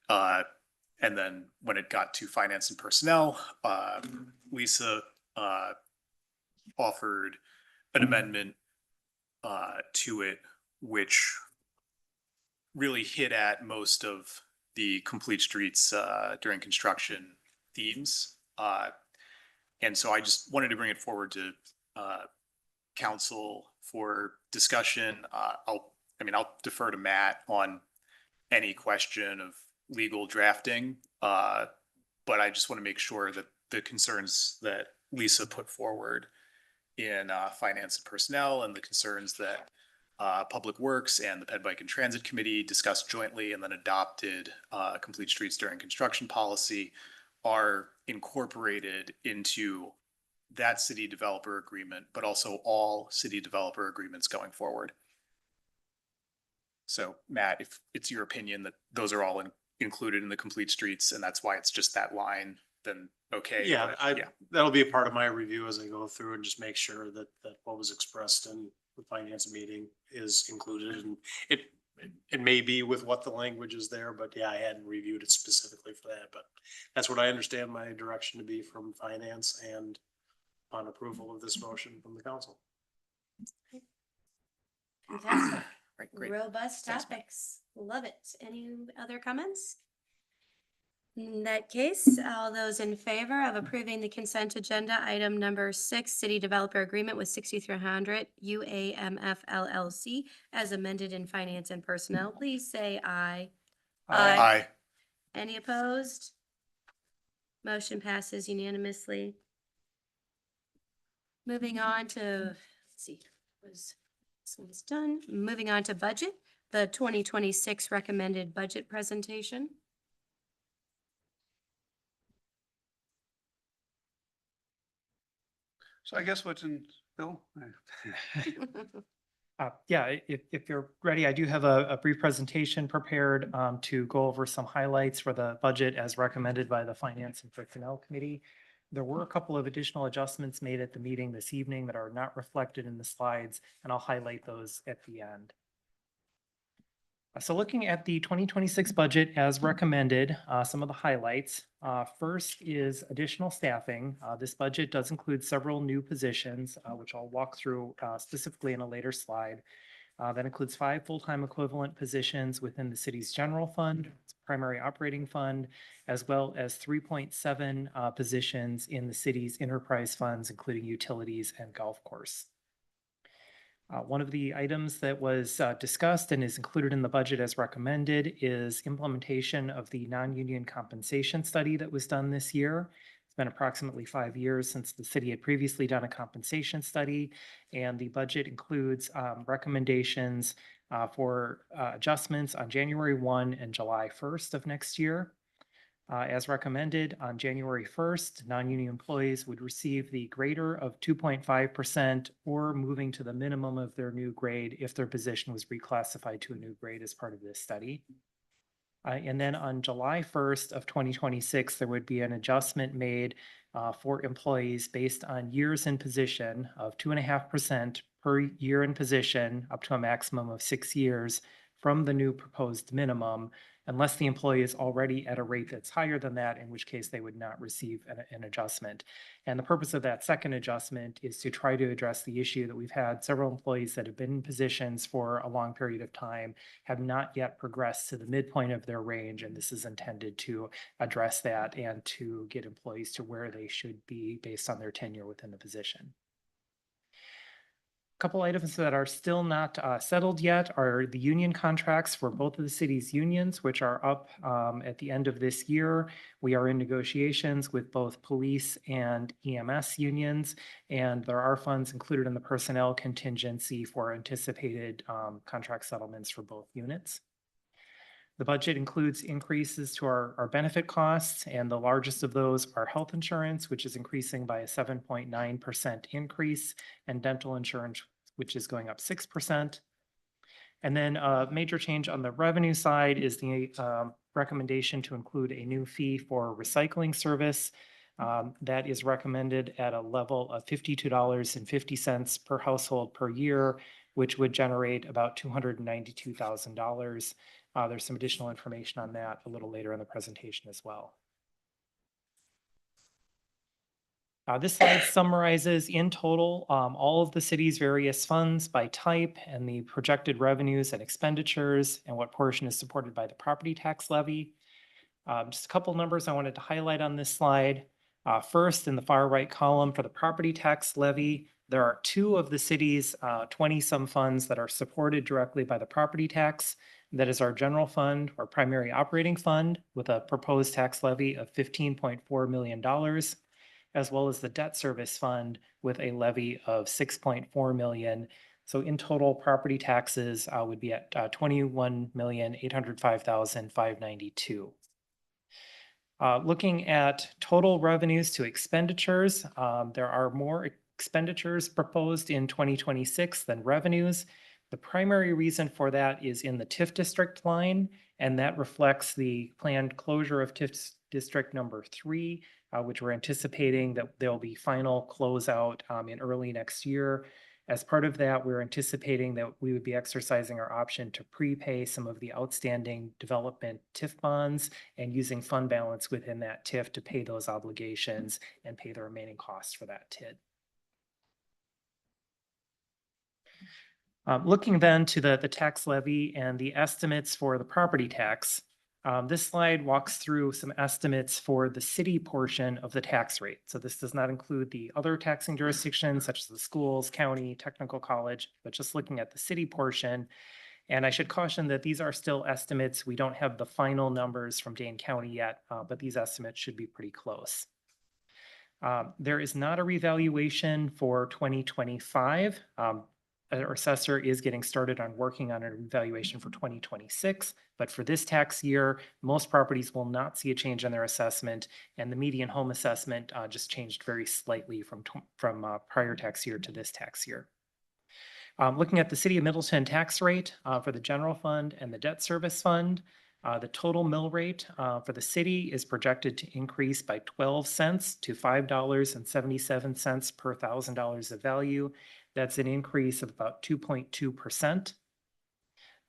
And then when it got to finance and personnel, Lisa offered an amendment to it, which really hit at most of the complete streets during construction themes. And so I just wanted to bring it forward to council for discussion. I'll defer to Matt on any question of legal drafting. But I just want to make sure that the concerns that Lisa put forward in finance and personnel and the concerns that Public Works and the Ped Bike and Transit Committee discussed jointly and then adopted complete streets during construction policy are incorporated into that city developer agreement, but also all city developer agreements going forward. So Matt, if it's your opinion that those are all included in the complete streets and that's why it's just that line, then okay. Yeah, but that'll be a part of my review as I go through and just make sure that what was expressed in the finance meeting is included. And it may be with what the language is there, but yeah, I hadn't reviewed it specifically for that, but that's what I understand my direction to be from finance and on approval of this motion from the council. Fantastic. Right, great. Robust Thanks, Matt. topics. Love it. Any other comments? In that case, all those in favor of approving the consent agenda, item number 6, city developer agreement with 6300 UAMF LLC as amended in finance and personnel, please say aye. Aye. Any opposed? Motion passes unanimously. Moving on to, let's see, this one's done. Moving on to budget, the 2026 recommended budget presentation. So I guess what's in, Bill? Yeah, if you're ready, I do have a brief presentation prepared to go over some highlights for the budget as recommended by the Finance and Personnel Committee. There were a couple of additional adjustments made at the meeting this evening that are not reflected in the slides, and I'll highlight those at the end. So looking at the 2026 budget as recommended, some of the highlights. First is additional staffing. This budget does include several new positions, which I'll walk through specifically in a later slide. That includes 5 full-time equivalent positions within the city's general fund, primary operating fund, as well as 3.7 positions in the city's enterprise funds, including utilities and golf course. One of the items that was discussed and is included in the budget as recommended is implementation of the non-union compensation study that was done this year. It's been approximately 5 years since the city had previously done a compensation study, and the budget includes recommendations for adjustments on January 1 and July 1st of next year. As recommended, on January 1st, non-union employees would receive the greater of 2.5% or moving to the minimum of their new grade if their position was reclassified to a new grade as part of this study. And then on July 1st of 2026, there would be an adjustment made for employees based on years in position of 2.5% per year in position, up to a maximum of 6 years from the new proposed minimum, unless the employee is already at a rate that's higher than that, in which case they would not receive an adjustment. And the purpose of that second adjustment is to try to address the issue that we've had several employees that have been in positions for a long period of time, have not yet progressed to the midpoint of their range, and this is intended to address that and to get employees to where they should be based on their tenure within the position. Couple items that are still not settled yet are the union contracts for both of the city's unions, which are up at the end of this year. We are in negotiations with both police and EMS unions, and there are funds included in the personnel contingency for anticipated contract settlements for both units. The budget includes increases to our benefit costs, and the largest of those are health insurance, which is increasing by a 7.9% increase, and dental insurance, which is going up 6%. And then a major change on the revenue side is the recommendation to include a new fee for recycling service. That is recommended at a level of $52.50 per household per year, which would generate about $292,000. There's some additional information on that a little later in the presentation as well. This slide summarizes in total all of the city's various funds by type and the projected revenues and expenditures and what portion is supported by the property tax levy. Just a couple numbers I wanted to highlight on this slide. First, in the far right column for the property tax levy, there are 2 of the city's 20-some funds that are supported directly by the property tax. That is our general fund, our primary operating fund, with a proposed tax levy of $15.4 million, as well as the debt service fund with a levy of $6.4 million. So in total, property taxes would be at $21,805,592. Looking at total revenues to expenditures, there are more expenditures proposed in 2026 than revenues. The primary reason for that is in the TIF district line, and that reflects the planned closure of TIF district number 3, which we're anticipating that there'll be final closeout in early next year. As part of that, we're anticipating that we would be exercising our option to prepay some of the outstanding development TIF bonds and using fund balance within that TIF to pay those obligations and pay the remaining costs for that TID. Looking then to the tax levy and the estimates for the property tax, this slide walks through some estimates for the city portion of the tax rate. So this does not include the other taxing jurisdictions such as the schools, county, technical college, but just looking at the city portion. And I should caution that these are still estimates. We don't have the final numbers from Dane County yet, but these estimates should be pretty close. There is not a revaluation for 2025. Our assessor is getting started on working on a revaluation for 2026, but for this tax year, most properties will not see a change in their assessment, and the median home assessment just changed very slightly from prior tax year to this tax year. Looking at the City of Middleton tax rate for the general fund and the debt service fund, the total mill rate for the city is projected to increase by 12 cents to $5.77 per $1,000 of value. That's an increase of about 2.2%.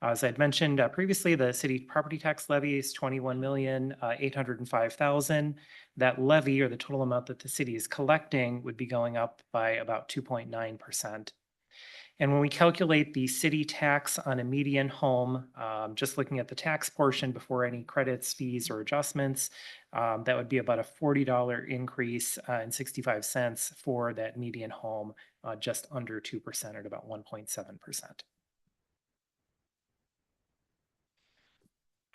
As I'd mentioned previously, the city property tax levy is $21,805,000. That levy, or the total amount that the city is collecting, would be going up by about 2.9%. And when we calculate the city tax on a median home, just looking at the tax portion before any credits, fees, or adjustments, that would be about a $40 increase and 65 cents for that median home, just under 2% at about 1.7%.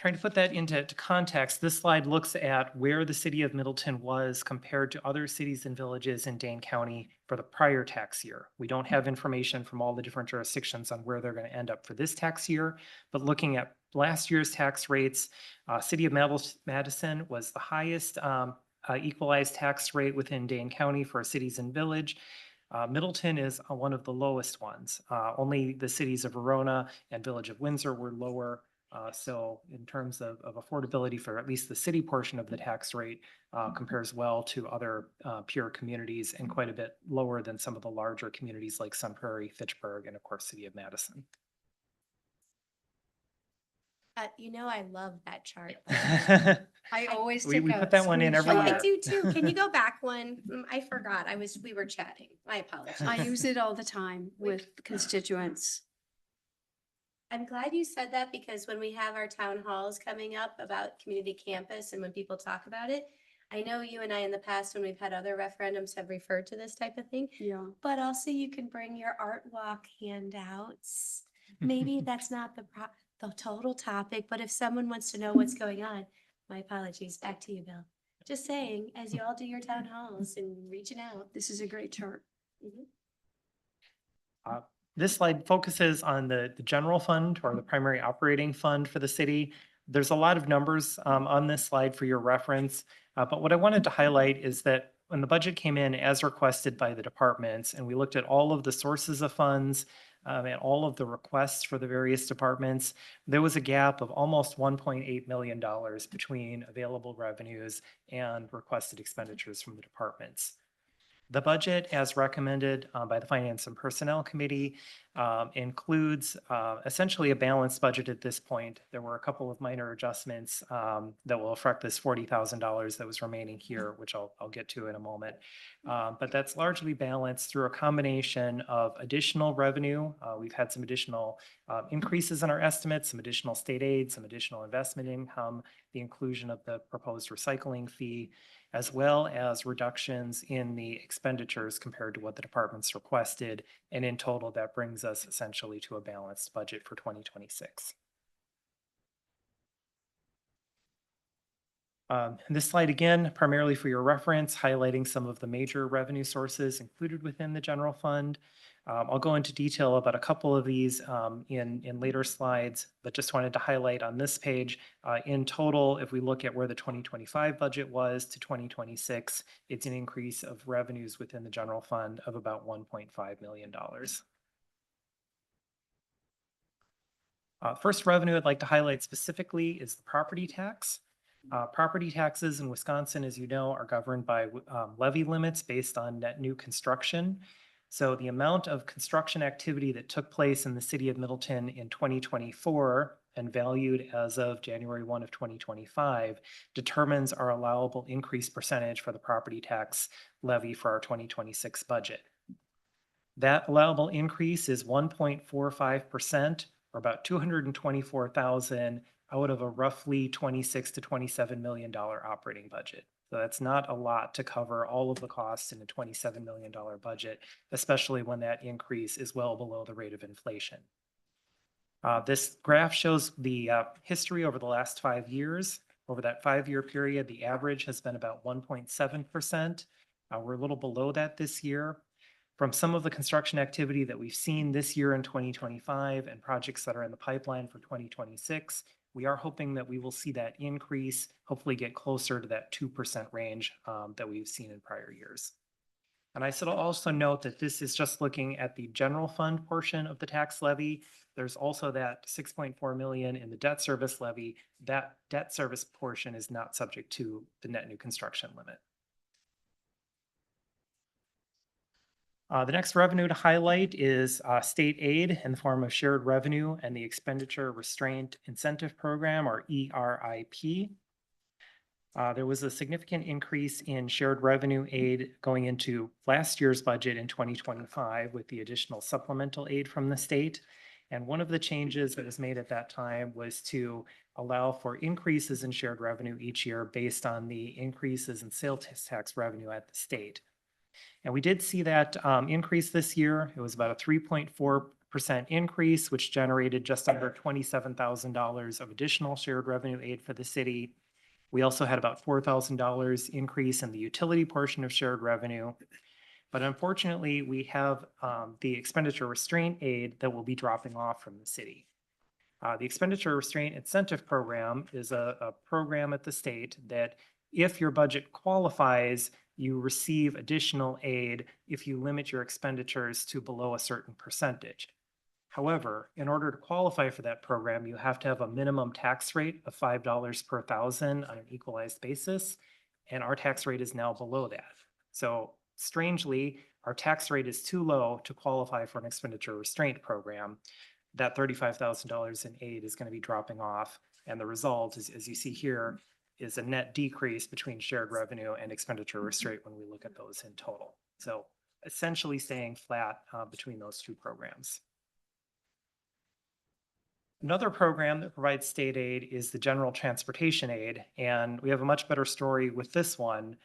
Trying to put that into context, this slide looks at where the city of Middleton was compared to other cities and villages in Dane County for the prior tax year. We don't have information from all the different jurisdictions on where they're going to end up for this tax year, but looking at last year's tax rates, city of Madison was the highest equalized tax rate within Dane County for cities and village. Middleton is one of the lowest ones. Only the cities of Verona and Village of Windsor were lower. So in terms of affordability for at least the city portion of the tax rate, compares well to other peer communities and quite a bit lower than some of the larger communities like Sun Prairie, Fitchburg, and of course, City of Madison. You know, I love that chart. I always We take a put that one in every Oh, screenshot. year. I do too. Can you go back one? I forgot. We were chatting. My apologies. I use it all the time with constituents. I'm glad you said that because when we have our town halls coming up about community campus and when people talk about it, I know you and I in the past, when we've had other referendums, have referred to this type of thing, Yeah. but also you can bring your art walk handouts. Maybe that's not the total topic, but if someone wants to know what's going on, my apologies. Back to you, Bill. Just saying, as you all do your town halls and reaching out. This is a great chart. Mhm. This slide focuses on the general fund or the primary operating fund for the city. There's a lot of numbers on this slide for your reference, but what I wanted to highlight is that when the budget came in as requested by the departments, and we looked at all of the sources of funds and all of the requests for the various departments, there was a gap of almost $1.8 million between available revenues and requested expenditures from the departments. The budget, as recommended by the Finance and Personnel Committee, includes essentially a balanced budget at this point. There were a couple of minor adjustments that will affect this $40,000 that was remaining here, which I'll get to in a moment. But that's largely balanced through a combination of additional revenue. We've had some additional increases in our estimates, some additional state aid, some additional investment income, the inclusion of the proposed recycling fee, as well as reductions in the expenditures compared to what the departments requested. And in total, that brings us essentially to a balanced budget for 2026. This slide, again, primarily for your reference, highlighting some of the major revenue sources included within the general fund. I'll go into detail about a couple of these in later slides, but just wanted to highlight on this page, in total, if we look at where the 2025 budget was to 2026, it's an increase of revenues within the general fund of about $1.5 million. First revenue I'd like to highlight specifically is the property tax. Property taxes in Wisconsin, as you know, are governed by levy limits based on net new construction. So the amount of construction activity that took place in the city of Middleton in 2024 and valued as of January 1 of 2025 determines our allowable increase percentage for the property tax levy for our 2026 budget. That allowable increase is 1.45%, or about $224,000 out of a roughly $26 to $27 million operating budget. So that's not a lot to cover all of the costs in a $27 million budget, especially when that increase is well below the rate of inflation. This graph shows the history over the last 5 years. Over that 5-year period, the average has been about 1.7%. We're a little below that this year. From some of the construction activity that we've seen this year in 2025 and projects that are in the pipeline for 2026, we are hoping that we will see that increase, hopefully get closer to that 2% range that we've seen in prior years. And I should also note that this is just looking at the general fund portion of the tax levy. There's also that 6.4 million in the debt service levy. That debt service portion is not subject to the net new construction limit. The next revenue to highlight is state aid in the form of shared revenue and the Expenditure Restraint Incentive Program, or ERIP. There was a significant increase in shared revenue aid going into last year's budget in 2025 with the additional supplemental aid from the state. And one of the changes that was made at that time was to allow for increases in shared revenue each year based on the increases in sales tax revenue at the state. And we did see that increase this year. It was about a 3.4% increase, which generated just under $27,000 of additional shared revenue aid for the city. We also had about $4,000 increase in the utility portion of shared revenue. But unfortunately, we have the expenditure restraint aid that will be dropping off from the city. The expenditure restraint incentive program is a program at the state that if your budget qualifies, you receive additional aid if you limit your expenditures to below a certain percentage. However, in order to qualify for that program, you have to have a minimum tax rate of $5 per thousand on an equalized basis, and our tax rate is now below that. So strangely, our tax rate is too low to qualify for an expenditure restraint program. That $35,000 in aid is going to be dropping off, and the result is, as you see here, is a net decrease between shared revenue and expenditure restraint when we look at those in total. So essentially staying flat between those two programs. Another program that provides state aid is the general transportation aid, and we have a much better story with this one.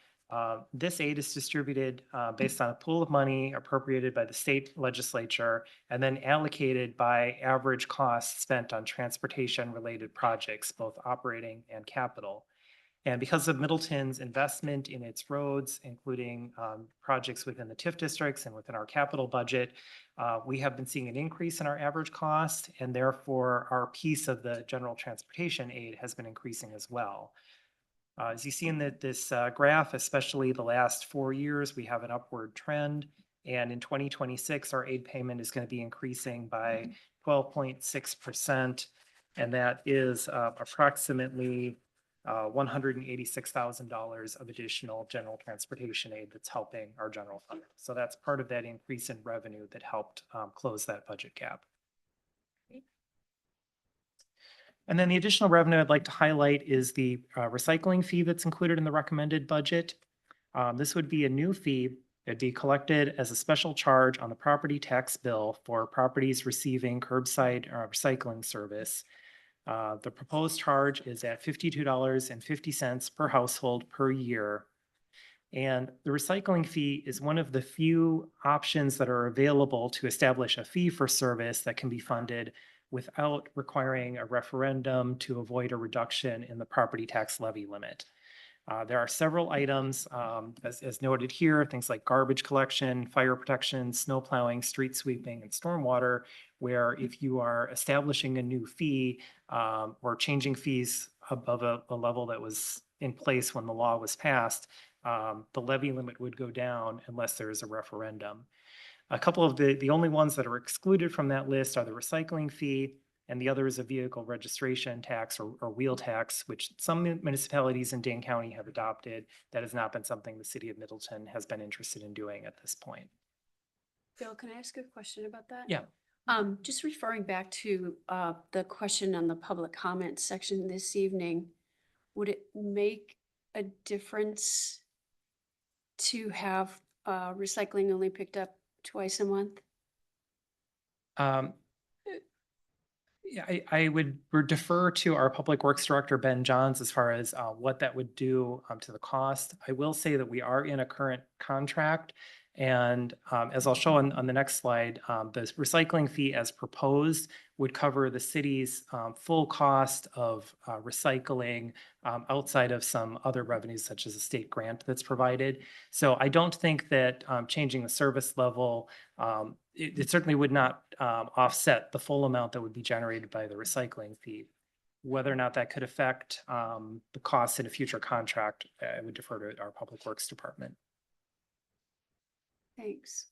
This aid is distributed based on a pool of money appropriated by the state legislature and then allocated by average costs spent on transportation-related projects, both operating and capital. And because of Middleton's investment in its roads, including projects within the TIF districts and within our capital budget, we have been seeing an increase in our average cost, and therefore our piece of the general transportation aid has been increasing as well. As you see in this graph, especially the last 4 years, we have an upward trend. And in 2026, our aid payment is going to be increasing by 12.6%. And that is approximately $186,000 of additional general transportation aid that's helping our general fund. So that's part of that increase in revenue that helped close that budget gap. And then the additional revenue I'd like to highlight is the recycling fee that's included in the recommended budget. This would be a new fee. It'd be collected as a special charge on the property tax bill for properties receiving curbside recycling service. The proposed charge is at $52.50 per household per year. And the recycling fee is one of the few options that are available to establish a fee for service that can be funded without requiring a referendum to avoid a reduction in the property tax levy limit. There are several items, as noted here, things like garbage collection, fire protection, snow plowing, street sweeping, and stormwater, where if you are establishing a new fee or changing fees above a level that was in place when the law was passed, the levy limit would go down unless there is a referendum. A couple of the only ones that are excluded from that list are the recycling fee, and the other is a vehicle registration tax or wheel tax, which some municipalities in Dane County have adopted. That has not been something the city of Middleton has been interested in doing at this point. Bill, can I ask a question about that? Yeah. Just referring back to the question on the public comment section this evening, would it make a difference to have recycling only picked up twice a month? Yeah, I would defer to our Public Works Director, Ben Johns, as far as what that would do to the cost. I will say that we are in a current contract. And as I'll show on the next slide, the recycling fee as proposed would cover the city's full cost of recycling outside of some other revenues, such as a state grant that's provided. So I don't think that changing the service level, it certainly would not offset the full amount that would be generated by the recycling fee. Whether or not that could affect the costs in a future contract, I would defer to our Public Works Department. Thanks.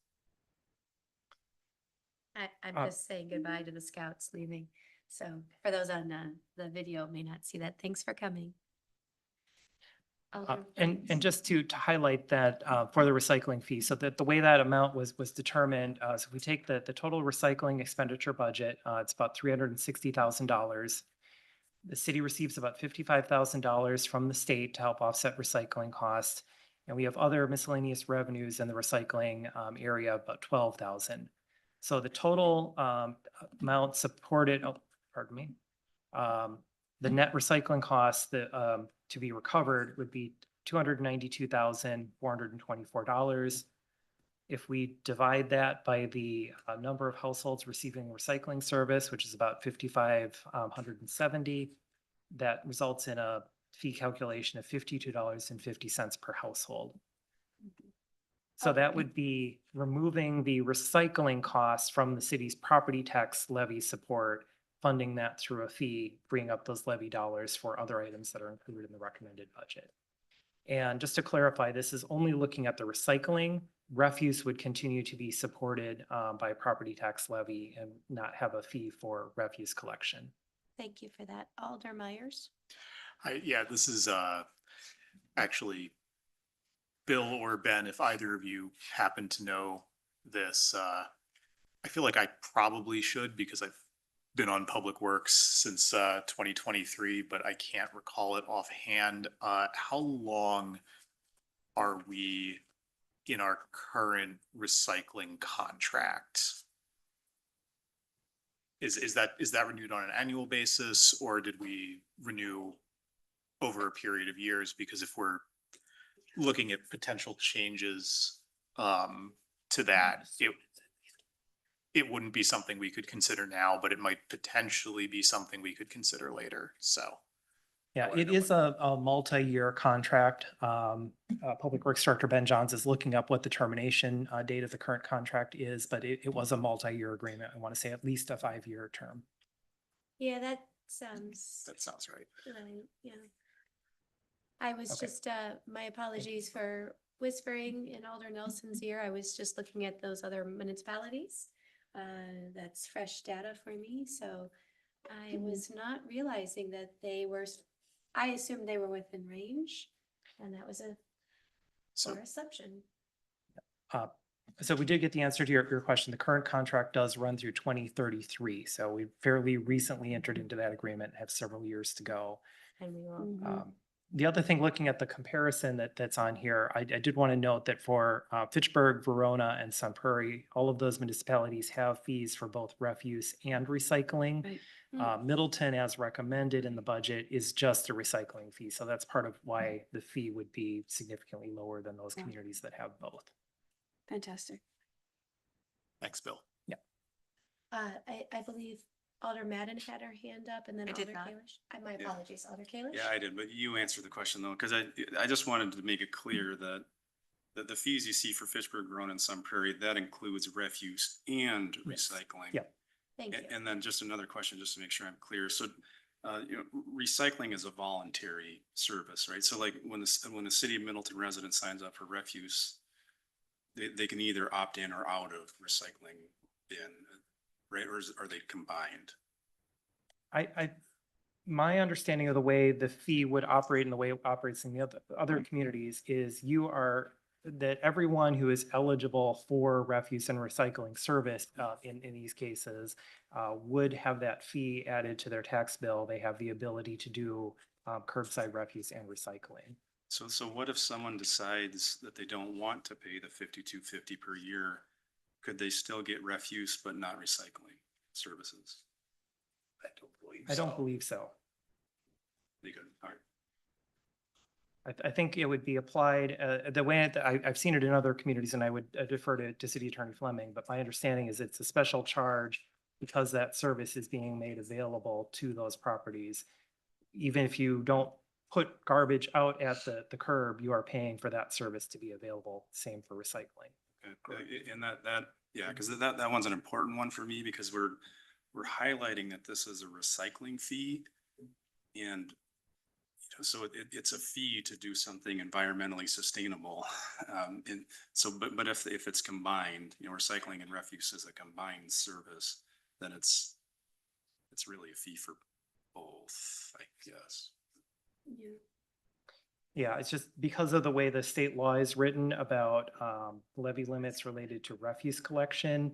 I'm just saying goodbye to the scouts leaving. So for those on the video may not see that. Thanks for coming. And just to highlight that for the recycling fee, so that the way that amount was determined, so if we take the total recycling expenditure budget, it's about $360,000. The city receives about $55,000 from the state to help offset recycling costs. And we have other miscellaneous revenues in the recycling area, about $12,000. So the total amount supported, the net recycling costs that to be recovered would be $292,424. If we divide that by the number of households receiving recycling service, which is about 5,570, that results in a fee calculation of $52.50 per household. So that would be removing the recycling costs from the city's property tax levy support, funding that through a fee, freeing up those levy dollars for other items that are included in the recommended budget. And just to clarify, this is only looking at the recycling. Refuse would continue to be supported by property tax levy and not have a fee for refuse collection. Thank you for that. Alder Myers. Yeah, this is actually Bill or Ben, if either of you happen to know this. I feel like I probably should because I've been on Public Works since 2023, but I can't recall it offhand. How long are we in our current recycling contract? Is that renewed on an annual basis, or did we renew over a period of years? Because if we're looking at potential changes to that, it wouldn't be something we could consider now, but it might potentially be something we could consider later. So. Yeah, it is a multi-year contract. Public Works Director Ben Johns is looking up what the termination date of the current contract is, but it was a multi-year agreement. I want to say at least a 5-year term. Yeah, that sounds right. Yeah. I was Okay. just, my apologies for whispering in Alder Nelson's ear. I was just looking at those other municipalities. That's fresh data for me, so I was not realizing that I assumed they were within range, and that was a poor assumption. So we did get the answer to your question. The current contract does run through 2033. So we fairly recently entered into that agreement, have several years to go. And we will. The other thing, looking at the comparison that's on here, I did want to note that for Fitchburg, Verona, and Sun Prairie, all of those municipalities have fees for both refuse and recycling. Right. Middleton, as recommended in the budget, is just a recycling fee. So that's part of why the fee would be significantly lower than those communities that have both. Fantastic. Thanks, Bill. Yeah. I believe Alder Madden had her hand up, and then I Alder did not. Kalish. My apologies, Alder Kalish. Yeah, I did, but you answered the question though, because I just wanted to make it clear that the fees you see for Fitchburg, Verona, and Sun Prairie, that includes refuse and recycling. Yeah. Thank you. And then just another question, just to make sure I'm clear. So, recycling is a voluntary service, right? So like when the city of Middleton resident signs up for refuse, they can either opt in or out of recycling bin, right? Or are they combined? My understanding of the way the fee would operate and the way it operates in the other communities is that everyone who is eligible for refuse and recycling service in these cases would have that fee added to their tax bill. They have the ability to do curbside refuse and recycling. So what if someone decides that they don't want to pay the $52.50 per year? Could they still get refuse but not recycling services? I don't believe so. They could, all right. I think it would be applied the way that I've seen it in other communities, and I would defer to City Attorney Fleming, but my understanding is it's a special charge because that service is being made available to those properties. Even if you don't put garbage out at the curb, you are paying for that service to be available. Same for recycling. Okay. And yeah, because that one's an important one for me because we're highlighting that this is a recycling fee. And so it's a fee to do something environmentally sustainable. And so, but if it's combined, recycling and refuse is a combined service, then it's really a fee for both, I guess. Yeah. Yeah, it's just because of the way the state law is written about levy limits related to refuse collection,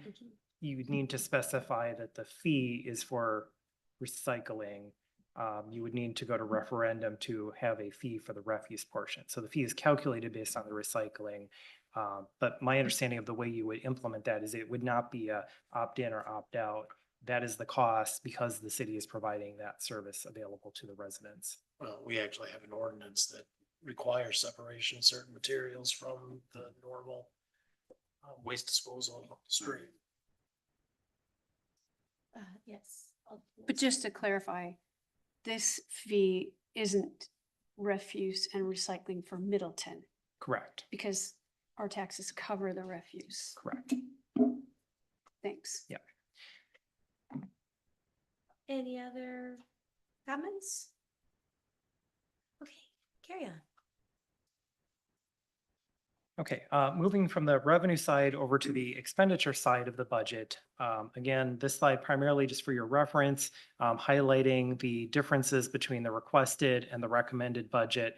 you would need to specify that the fee is for recycling. You would need to go to referendum to have a fee for the refuse portion. So the fee is calculated based on the recycling. But my understanding of the way you would implement that is it would not be a opt-in or opt-out. That is the cost because the city is providing that service available to the residents. Well, we actually have an ordinance that requires separation of certain materials from the normal waste disposal stream. Yes. But just to clarify, this fee isn't refuse and recycling for Middleton Correct, because our taxes cover the refuse. correct. Thanks. Yeah. Any other comments? Okay, carry on. Okay, moving from the revenue side over to the expenditure side of the budget. Again, this slide primarily just for your reference, highlighting the differences between the requested and the recommended budget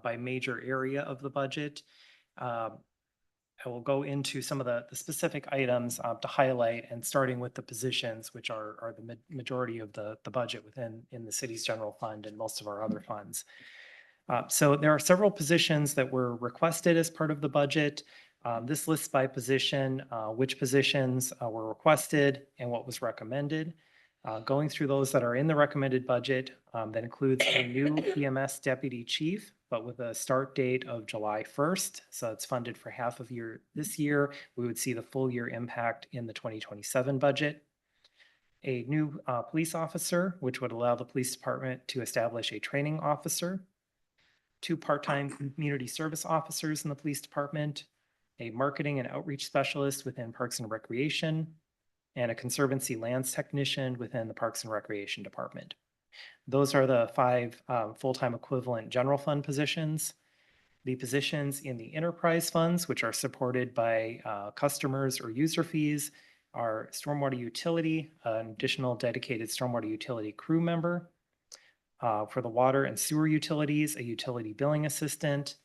by major area of the budget. I will go into some of the specific items to highlight, and starting with the positions, which are the majority of the budget in the city's general fund and most of our other funds. So there are several positions that were requested as part of the budget. This lists by position which positions were requested and what was recommended. Going through those that are in the recommended budget, that includes a new EMS deputy chief, but with a start date of July 1st. So it's funded for half of year this year. We would see the full year impact in the 2027 budget. A new police officer, which would allow the police department to establish a training officer. 2 part-time community service officers in the police department, a marketing and outreach specialist within Parks and Recreation, and a conservancy lands technician within the Parks and Recreation Department. Those are the 5 full-time equivalent general fund positions. The positions in the enterprise funds, which are supported by customers or user fees, are stormwater utility, an additional dedicated stormwater utility crew member. For the water and sewer utilities, a utility billing assistant.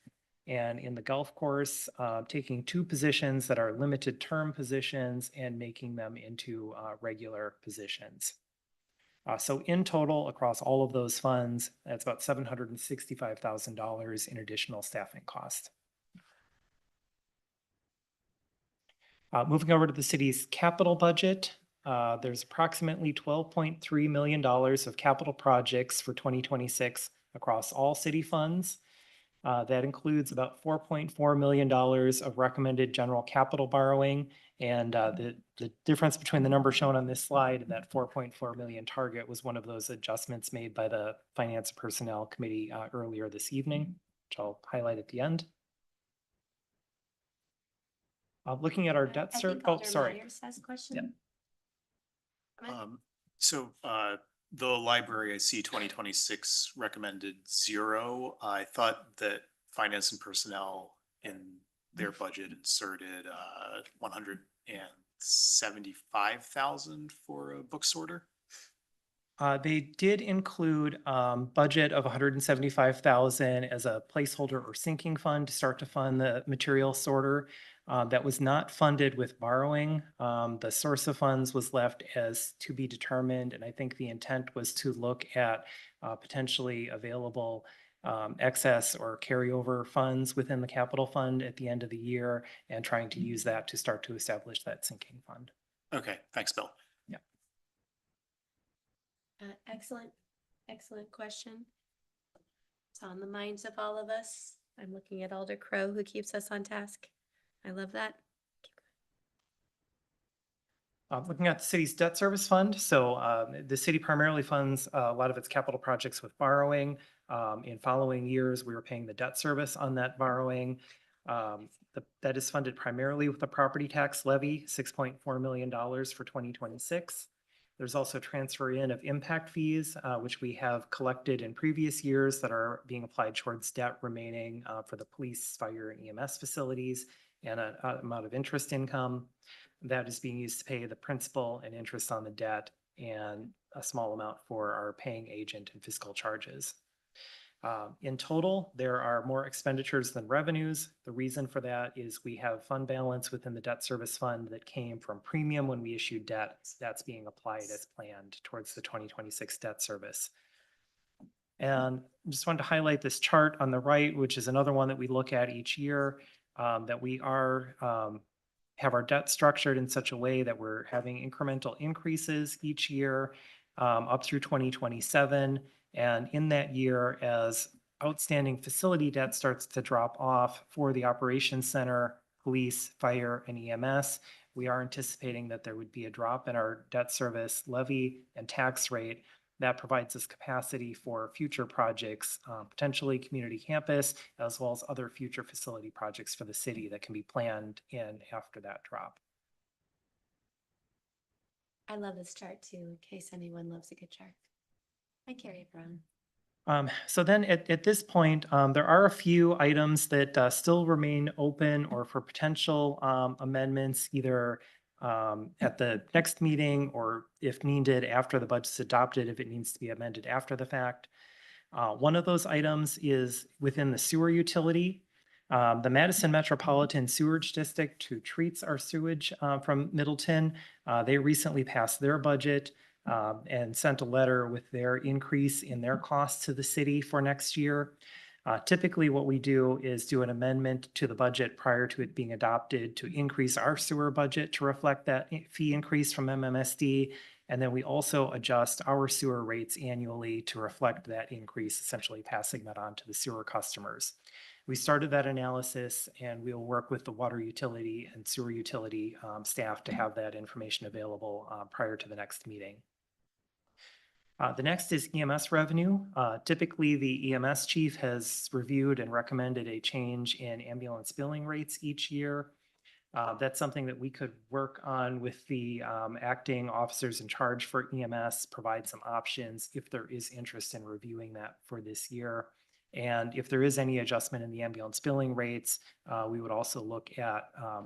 And in the golf course, taking 2 positions that are limited term positions and making them into regular positions. So in total, across all of those funds, that's about $765,000 in additional staffing costs. Moving over to the city's capital budget, there's approximately $12.3 million of capital projects for 2026 across all city funds. That includes about $4.4 million of recommended general capital borrowing. And the difference between the number shown on this slide and that 4.4 million target was one of those adjustments made by the Finance and Personnel Committee earlier this evening, which I'll highlight at the end. Looking at our debt I service. think Oh, Alder sorry. Myers has a question. Yep. So the library, I see 2026 recommended 0. I thought that finance and personnel in their budget inserted 175,000 for a book sorter. They did include budget of 175,000 as a placeholder or sinking fund to start to fund the material sorter. That was not funded with borrowing. The source of funds was left as to be determined, and I think the intent was to look at potentially available excess or carryover funds within the capital fund at the end of the year and trying to use that to start to establish that sinking fund. Okay, thanks, Bill. Excellent, excellent question. It's on the minds of all of us. I'm looking at Alder Crow, who keeps us on task. I love that. Looking at the city's debt service fund, so the city primarily funds a lot of its capital projects with borrowing. In following years, we were paying the debt service on that borrowing. That is funded primarily with the property tax levy, $6.4 million for 2026. There's also transfer in of impact fees, which we have collected in previous years that are being applied towards debt remaining for the police, fire, and EMS facilities, and an amount of interest income that is being used to pay the principal and interest on the debt, and a small amount for our paying agent and fiscal charges. In total, there are more expenditures than revenues. The reason for that is we have fund balance within the debt service fund that came from premium when we issued debt. That's being applied as planned towards the 2026 debt service. And just wanted to highlight this chart on the right, which is another one that we look at each year, that we are have our debt structured in such a way that we're having incremental increases each year up through 2027. And in that year, as outstanding facility debt starts to drop off for the operations center, police, fire, and EMS. We are anticipating that there would be a drop in our debt service levy and tax rate. That provides us capacity for future projects, potentially community campus, as well as other future facility projects for the city that can be planned in after that drop. I love this chart too, in case anyone loves a good chart. I carry it around. So then at this point, there are a few items that still remain open or for potential amendments, either at the next meeting or if needed after the budget's adopted, if it needs to be amended after the fact. One of those items is within the sewer utility. The Madison Metropolitan Sewerage District, who treats our sewage from Middleton, they recently passed their budget and sent a letter with their increase in their costs to the city for next year. Typically, what we do is do an amendment to the budget prior to it being adopted to increase our sewer budget to reflect that fee increase from MMSD. And then we also adjust our sewer rates annually to reflect that increase, essentially passing that on to the sewer customers. We started that analysis and we'll work with the water utility and sewer utility staff to have that information available prior to the next meeting. The next is EMS revenue. Typically, the EMS chief has reviewed and recommended a change in ambulance billing rates each year. That's something that we could work on with the acting officers in charge for EMS, provide some options if there is interest in reviewing that for this year. And if there is any adjustment in the ambulance billing rates, we would also look at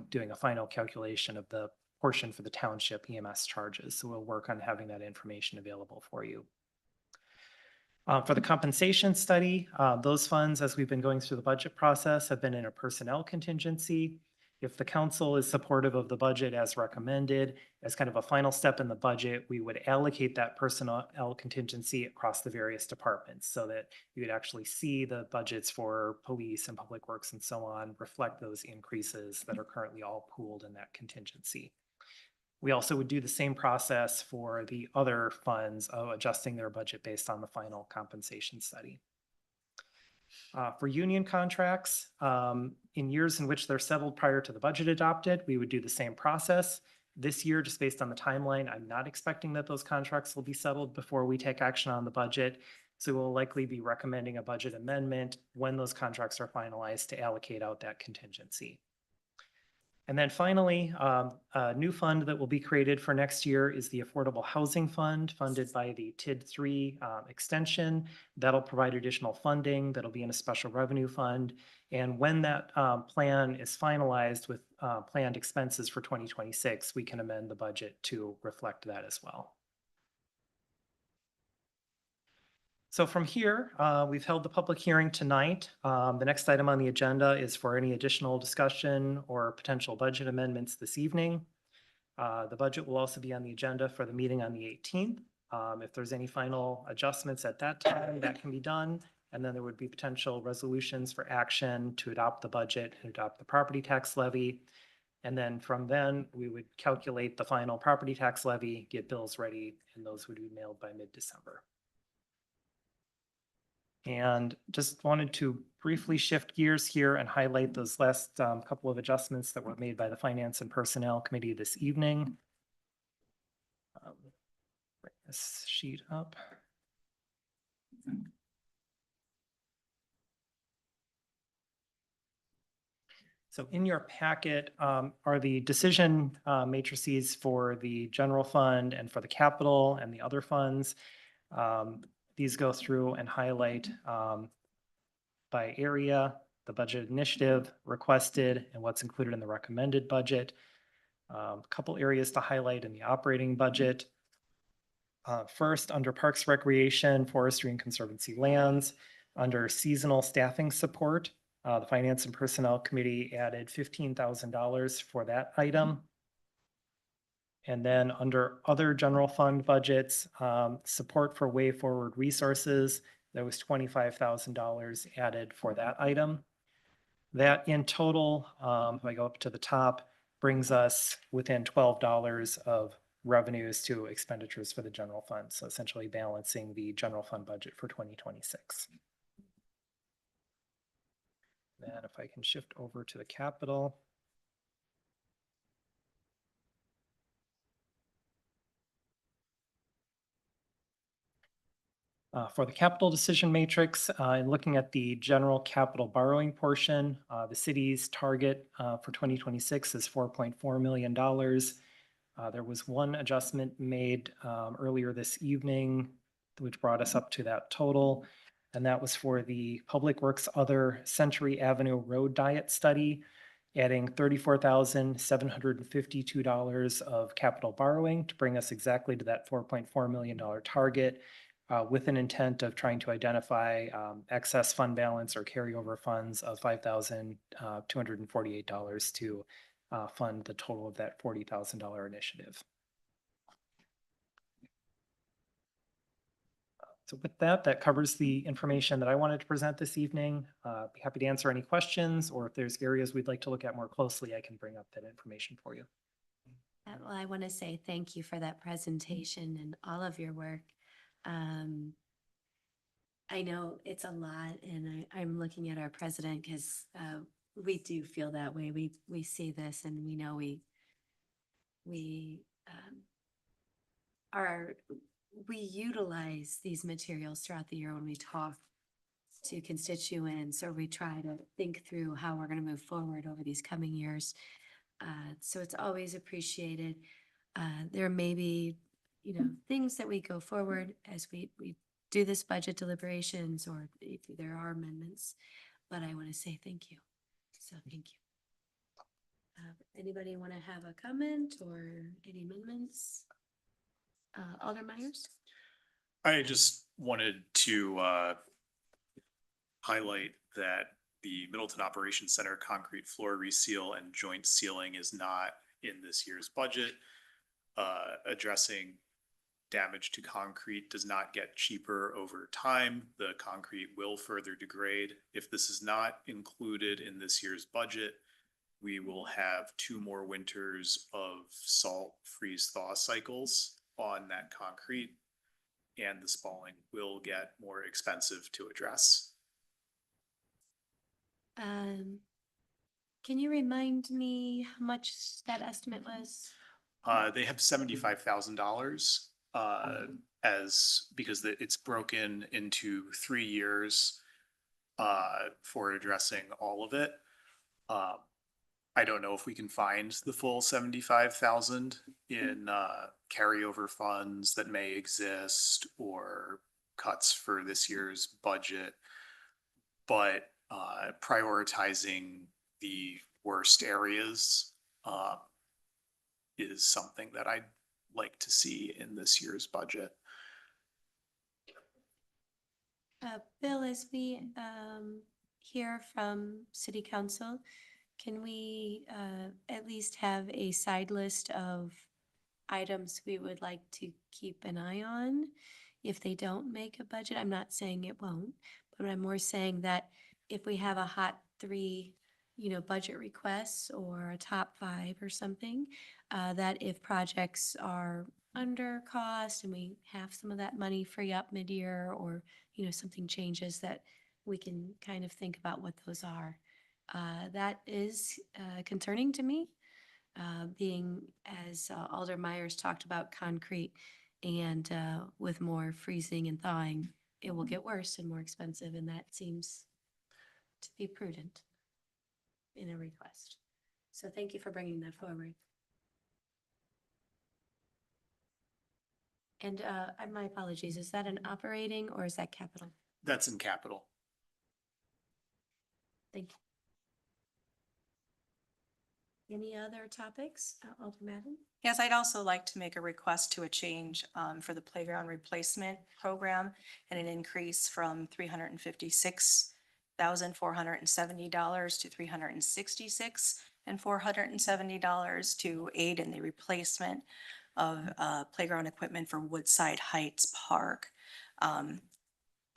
doing a final calculation of the portion for the township EMS charges. So we'll work on having that information available for you. For the compensation study, those funds, as we've been going through the budget process, have been in a personnel contingency. If the council is supportive of the budget as recommended, as kind of a final step in the budget, we would allocate that personnel contingency across the various departments so that you would actually see the budgets for police and public works and so on reflect those increases that are currently all pooled in that contingency. We also would do the same process for the other funds of adjusting their budget based on the final compensation study. For union contracts, in years in which they're settled prior to the budget adopted, we would do the same process. This year, just based on the timeline, I'm not expecting that those contracts will be settled before we take action on the budget. So we'll likely be recommending a budget amendment when those contracts are finalized to allocate out that contingency. And then finally, a new fund that will be created for next year is the Affordable Housing Fund, funded by the TID3 extension. That'll provide additional funding that'll be in a special revenue fund. And when that plan is finalized with planned expenses for 2026, we can amend the budget to reflect that as well. So from here, we've held the public hearing tonight. The next item on the agenda is for any additional discussion or potential budget amendments this evening. The budget will also be on the agenda for the meeting on the 18th. If there's any final adjustments at that time, that can be done. And then there would be potential resolutions for action to adopt the budget and adopt the property tax levy. And then from then, we would calculate the final property tax levy, get bills ready, and those would be mailed by mid-December. And just wanted to briefly shift gears here and highlight those last couple of adjustments that were made by the Finance and Personnel Committee this evening. Bring this sheet up. So in your packet are the decision matrices for the general fund and for the capital and the other funds. These go through and highlight by area, the budget initiative requested and what's included in the recommended budget. A couple areas to highlight in the operating budget. First, under Parks, Recreation, Forestry, and Conservancy Lands, under seasonal staffing support, the Finance and Personnel Committee added $15,000 for that item. And then under other general fund budgets, support for Way Forward Resources, there was $25,000 added for that item. That in total, if I go up to the top, brings us within $12 of revenues to expenditures for the general fund. So essentially balancing the general fund budget for 2026. Then if I can shift over to the capital. For the capital decision matrix, and looking at the general capital borrowing portion, the city's target for 2026 is $4.4 million. There was one adjustment made earlier this evening, which brought us up to that total. And that was for the Public Works Other Century Avenue Road Diet Study, adding $34,752 of capital borrowing to bring us exactly to that $4.4 million target, with an intent of trying to identify excess fund balance or carryover funds of $5,248 to fund the total of that $40,000 initiative. So with that, that covers the information that I wanted to present this evening. Be happy to answer any questions, or if there's areas we'd like to look at more closely, I can bring up that information for you. Well, I want to say thank you for that presentation and all of your work. I know it's a lot, and I'm looking at our president because we do feel that way. We see this, and we know we utilize these materials throughout the year when we talk to constituents, or we try to think through how we're going to move forward over these coming years. So it's always appreciated. There may be, things that we go forward as we do this budget deliberations, or if there are amendments, but I want to say thank you. So thank you. Anybody want to have a comment or any amendments? Alder Myers? I just wanted to highlight that the Middleton Operations Center concrete floor reseal and joint sealing is not in this year's budget. Addressing damage to concrete does not get cheaper over time. The concrete will further degrade. If this is not included in this year's budget, we will have 2 more winters of salt freeze thaw cycles on that concrete, and the spalling will get more expensive to address. Can you remind me how much that estimate was? They have $75,000 because it's broken into 3 years for addressing all of it. I don't know if we can find the full 75,000 in carryover funds that may exist or cuts for this year's budget, but prioritizing the worst areas is something that I'd like to see in this year's budget. Bill, as we hear from City Council, can we at least have a side list of items we would like to keep an eye on if they don't make a budget? I'm not saying it won't, but I'm more saying that if we have a hot 3, budget requests or a top 5 or something, that if projects are under cost and we have some of that money free up mid-year, or, something changes, that we can kind of think about what those are. That is concerning to me, being, as Alder Myers talked about, concrete, and with more freezing and thawing, it will get worse and more expensive, and that seems to be prudent in a request. So thank you for bringing that forward. And my apologies, is that an operating or is that capital? That's in capital. Thank you. Any other topics, Alder Madden? Yes, I'd also like to make a request to a change for the playground replacement program, and an increase from $356,470 to $366,470 to aid in the replacement of playground equipment for Woodside Heights Park.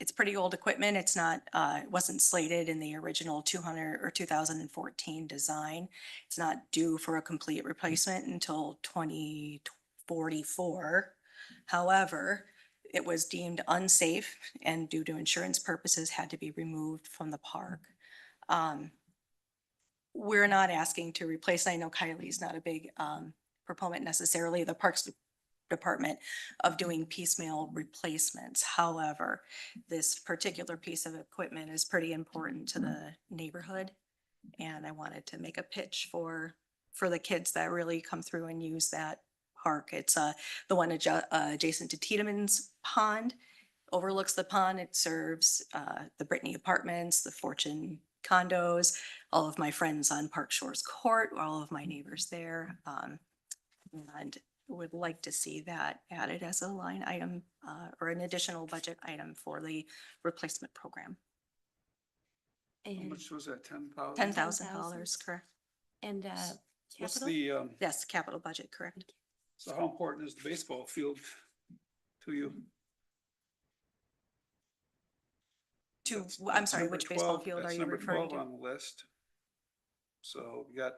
It's pretty old equipment. It's not, it wasn't slated in the original 2014 design. It's not due for a complete replacement until 2044. However, it was deemed unsafe and due to insurance purposes had to be removed from the park. We're not asking to replace. I know Kylie's not a big proponent necessarily of the parks department of doing piecemeal replacements. However, this particular piece of equipment is pretty important to the neighborhood. And I wanted to make a pitch for the kids that really come through and use that park. It's the one adjacent to Tiedemann's Pond, overlooks the pond. It serves the Brittany Apartments, the Fortune condos, all of my friends on Park Shores Court, all of my neighbors there. And would like to see that added as a line item or an additional budget item for the replacement program. How And much was that, 10,000? $10,000, correct? And What's capital? the, Yes, capital budget, correct. so how important is the baseball field to you? I'm sorry, Number which baseball 12, field are that's you number referring 12 to? on the list. So you got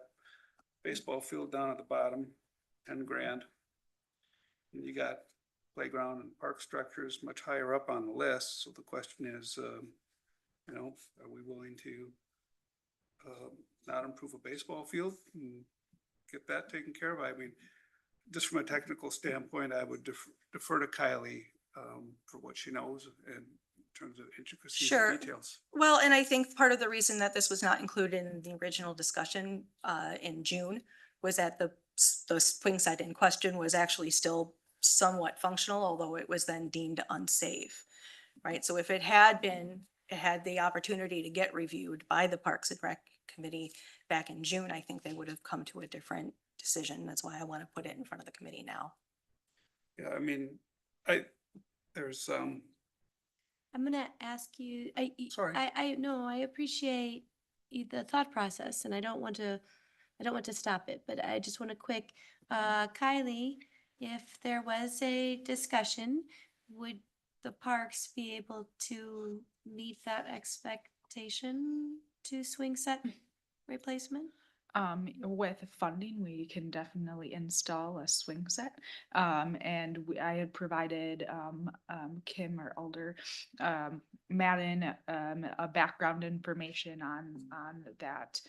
baseball field down at the bottom, 10 grand. And you got playground and park structures much higher up on the list. So the question is, you know, are we willing to not improve a baseball field and get that taken care of? I mean, just from a technical standpoint, I would defer to Kylie for what she knows and in terms of intricacies Sure. and details. Well, and I think part of the reason that this was not included in the original discussion in June was that the swing set in question was actually still somewhat functional, although it was then deemed unsafe, right? So if it had been, it had the opportunity to get reviewed by the Parks and Rec Committee back in June, I think they would have come to a different decision. That's why I want to put it in front of the committee now. Yeah, I mean, there's, I'm gonna ask you, Sorry. no, I appreciate the thought process and I don't want to stop it, but I just want a quick, Kylie, if there was a discussion, would the parks be able to meet that expectation to swing set replacement? With funding, we can definitely install a swing set. And I had provided Kim or Alder Madden a background information on that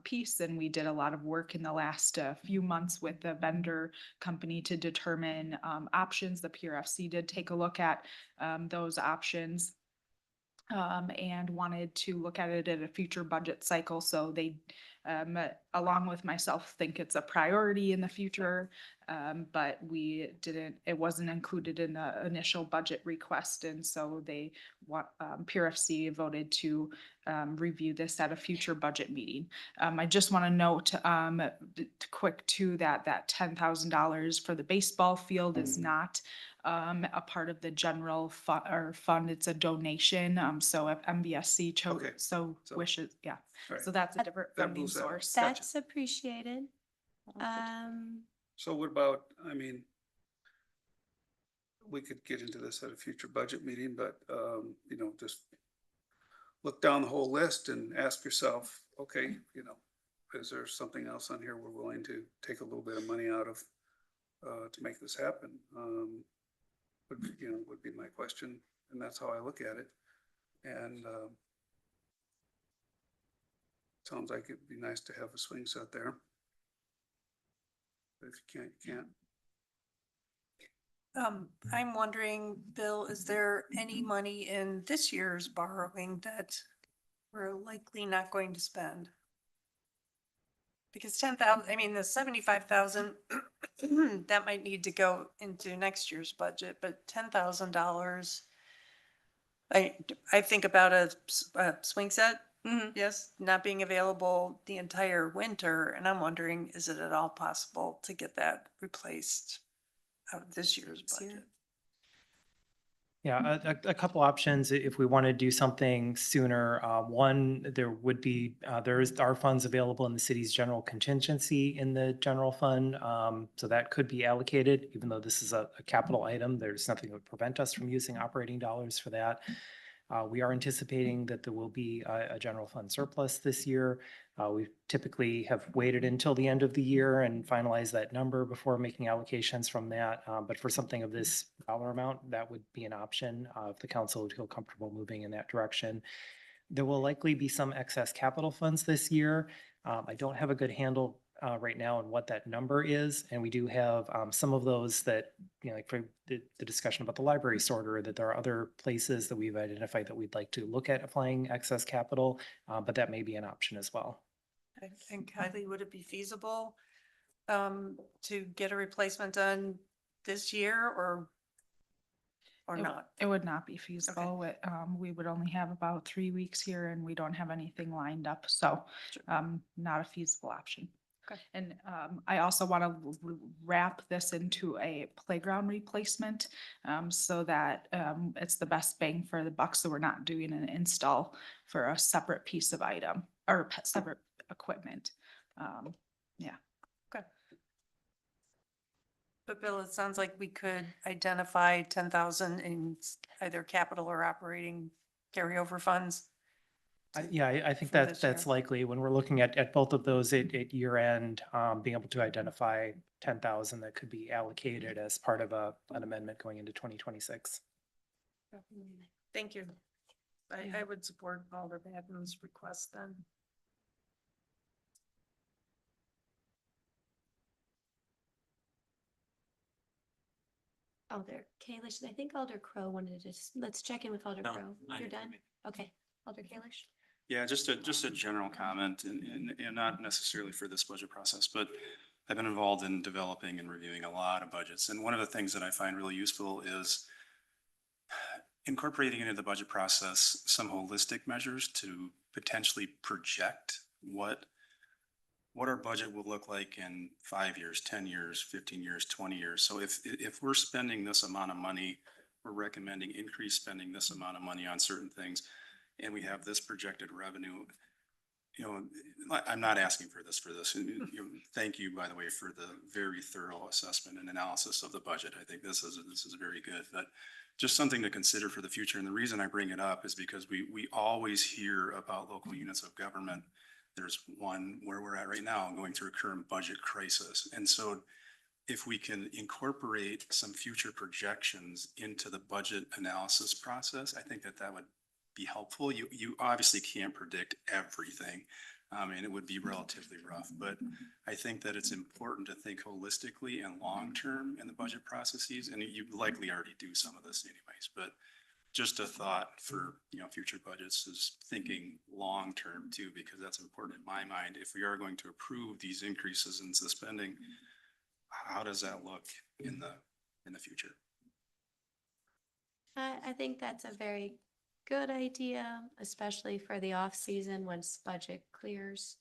piece. And we did a lot of work in the last few months with the vendor company to determine options. The PRFC did take a look at those options. And wanted to look at it at a future budget cycle. So they, along with myself, think it's a priority in the future. But we didn't, it wasn't included in the initial budget request. And so they want, PRFC voted to review this at a future budget meeting. I just want to note quick too that $10,000 for the baseball field is not a part of the general fund. It's a donation. So if MBSC Okay. so So- wishes, yeah. right. So that's a different That funding rules that out. source. Gotcha. That's appreciated. So what about, I mean, we could get into this at a future budget meeting, but, you know, just look down the whole list and ask yourself, okay, you know, is there something else on here we're willing to take a little bit of money out of to make this happen? Would be my question, and that's how I look at it. And sounds like it'd be nice to have a swing set there. But if you can't, you can't. I'm wondering, Bill, is there any money in this year's borrowing that we're likely not going to spend? Because 10,000, I mean, the 75,000, that might need to go into next year's budget, but $10,000. I think about a swing set, yes, not being available the entire winter, and I'm wondering, is it at all possible to get that replaced out of this year's budget? Yeah, a couple options if we want to do something sooner. One, there would be, are funds available in the city's general contingency in the general fund. So that could be allocated, even though this is a capital item. There's nothing that would prevent us from using operating dollars for that. We are anticipating that there will be a general fund surplus this year. We typically have waited until the end of the year and finalized that number before making allocations from that. But for something of this dollar amount, that would be an option if the council would feel comfortable moving in that direction. There will likely be some excess capital funds this year. I don't have a good handle right now and what that number is. And we do have some of those that, like for the discussion about the library sorter, that there are other places that we've identified that we'd like to look at applying excess capital, but that may be an option as well. And Kylie, would it be feasible to get a replacement done this year or not? It would not be feasible. We would only have about 3 weeks here and we don't have anything lined up, so not a feasible option. Okay. And I also want to wrap this into a playground replacement so that it's the best bang for the buck. So we're not doing an install for a separate piece of item or separate equipment. Yeah. Okay. But Bill, it sounds like we could identify 10,000 in either capital or operating carryover funds. Yeah, I think For that this that's year. likely when we're looking at both of those at year end, being able to identify 10,000 that could be allocated as part of an amendment going into 2026. Thank you. I would support Alder Madden's request then. Alder Kalish, I think Alder Crow wanted to just, let's check in with Alder No, Crow. I- You're done? Okay, Alder Kalish. Yeah, just a general comment and not necessarily for this budget process, but I've been involved in developing and reviewing a lot of budgets. And one of the things that I find really useful is incorporating into the budget process some holistic measures to potentially project what our budget will look like in 5 years, 10 years, 15 years, 20 years. So if we're spending this amount of money, we're recommending increase spending this amount of money on certain things, and we have this projected revenue, I'm not asking for this. Thank you, by the way, for the very thorough assessment and analysis of the budget. I think this is very good, but just something to consider for the future. And the reason I bring it up is because we always hear about local units of government. There's one where we're at right now, going through a current budget crisis. And so if we can incorporate some future projections into the budget analysis process, I think that would be helpful. You obviously can't predict everything. And it would be relatively rough, but I think that it's important to think holistically and long-term in the budget processes. And you likely already do some of this anyways, but just a thought for, future budgets is thinking long-term too, because that's important in my mind. If we are going to approve these increases in the spending, how does that look in the future? I think that's a very good idea, especially for the off season once budget clears.